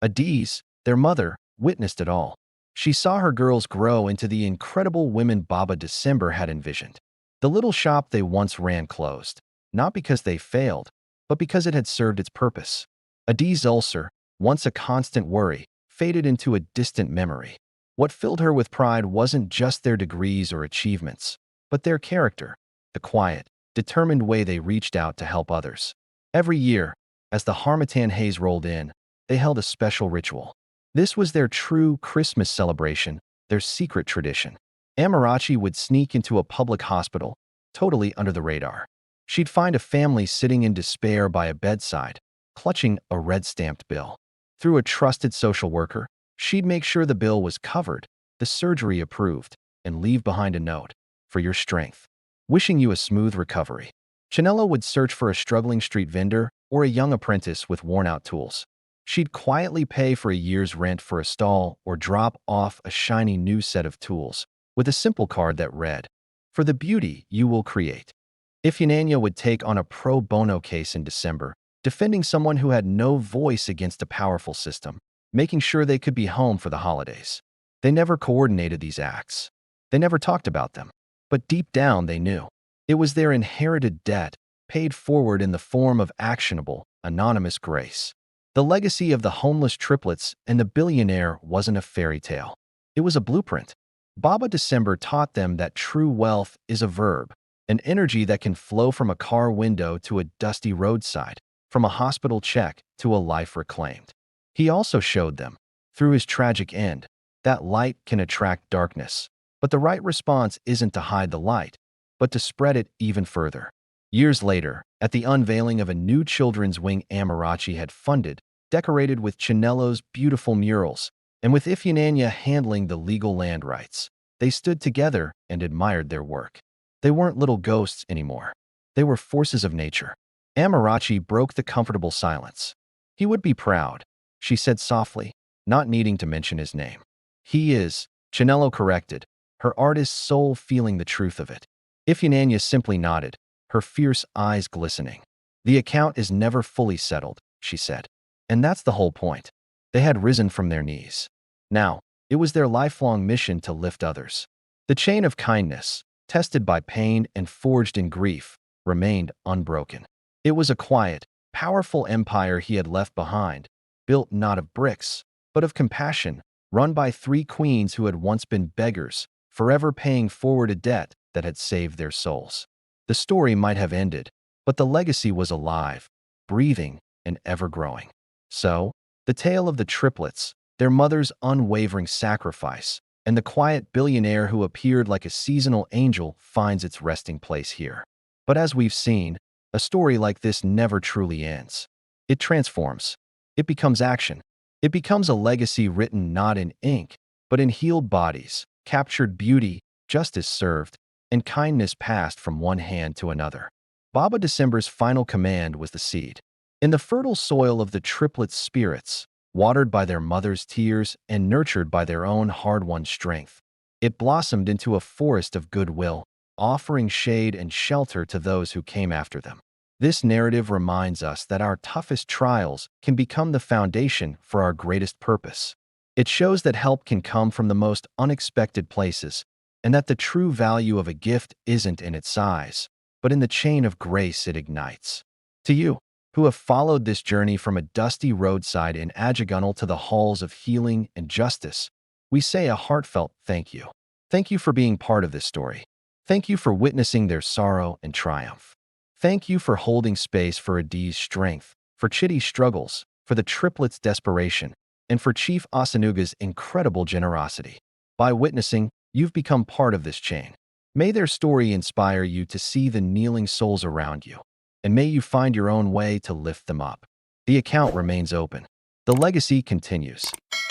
Adiz, their mother, witnessed it all. She saw her girls grow into the incredible women Baba December had envisioned. The little shop they once ran closed, not because they failed, but because it had served its purpose. Adiz's ulcer, once a constant worry, faded into a distant memory. What filled her with pride wasn't just their degrees or achievements, but their character, the quiet, determined way they reached out to help others. Every year, as the Harmattan haze rolled in, they held a special ritual. This was their true Christmas celebration, their secret tradition. Amarachi would sneak into a public hospital, totally under the radar. She'd find a family sitting in despair by a bedside, clutching a red-stamped bill. Through a trusted social worker, she'd make sure the bill was covered, the surgery approved, and leave behind a note, "For your strength. Wishing you a smooth recovery." Chinello would search for a struggling street vendor or a young apprentice with worn-out tools. She'd quietly pay for a year's rent for a stall or drop off a shiny new set of tools with a simple card that read, "For the beauty you will create." Ifeananya would take on a pro bono case in December, defending someone who had no voice against a powerful system, making sure they could be home for the holidays. They never coordinated these acts. They never talked about them. But deep down they knew. It was their inherited debt, paid forward in the form of actionable, anonymous grace. The legacy of the homeless triplets and the billionaire wasn't a fairy tale. It was a blueprint. Baba December taught them that true wealth is a verb, an energy that can flow from a car window to a dusty roadside, from a hospital check to a life reclaimed. He also showed them, through his tragic end, that light can attract darkness, but the right response isn't to hide the light, but to spread it even further. Years later, at the unveiling of a new children's wing Amarachi had funded, decorated with Chinello's beautiful murals, and with Ifeananya handling the legal land rights, they stood together and admired their work. They weren't little ghosts anymore. They were forces of nature. Amarachi broke the comfortable silence. "He would be proud," she said softly, not needing to mention his name. "He is," Chinello corrected, her artist's soul feeling the truth of it. Ifeananya simply nodded, her fierce eyes glistening. "The account is never fully settled," she said. And that's the whole point. They had risen from their knees. Now, it was their lifelong mission to lift others. The chain of kindness, tested by pain and forged in grief, remained unbroken. It was a quiet, powerful empire he had left behind, built not of bricks, but of compassion, run by three queens who had once been beggars, forever paying forward a debt that had saved their souls. The story might have ended, but the legacy was alive, breathing, and ever-growing. So, the tale of the triplets, their mother's unwavering sacrifice, and the quiet billionaire who appeared like a seasonal angel finds its resting place here. But as we've seen, a story like this never truly ends. It transforms. It becomes action. It becomes a legacy written not in ink, but in healed bodies, captured beauty, justice served, and kindness passed from one hand to another. Baba December's final command was the seed. In the fertile soil of the triplets' spirits, watered by their mother's tears and nurtured by their own hard-won strength, it blossomed into a forest of goodwill, offering shade and shelter to those who came after them. This narrative reminds us that our toughest trials can become the foundation for our greatest purpose. It shows that help can come from the most unexpected places, and that the true value of a gift isn't in its size, but in the chain of grace it ignites. To you, who have followed this journey from a dusty roadside in Ajagunal to the halls of healing and justice, we say a heartfelt thank you. Thank you for being part of this story. Thank you for witnessing their sorrow and triumph. Thank you for holding space for Adi's strength, for Chitty's struggles, for the triplets' desperation, and for Chief Asanuga's incredible generosity. By witnessing, you've become part of this chain. May their story inspire you to see the kneeling souls around you, and may you find your own way to lift them up. The account remains open. The legacy continues.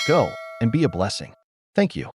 Go and be a blessing. Thank you.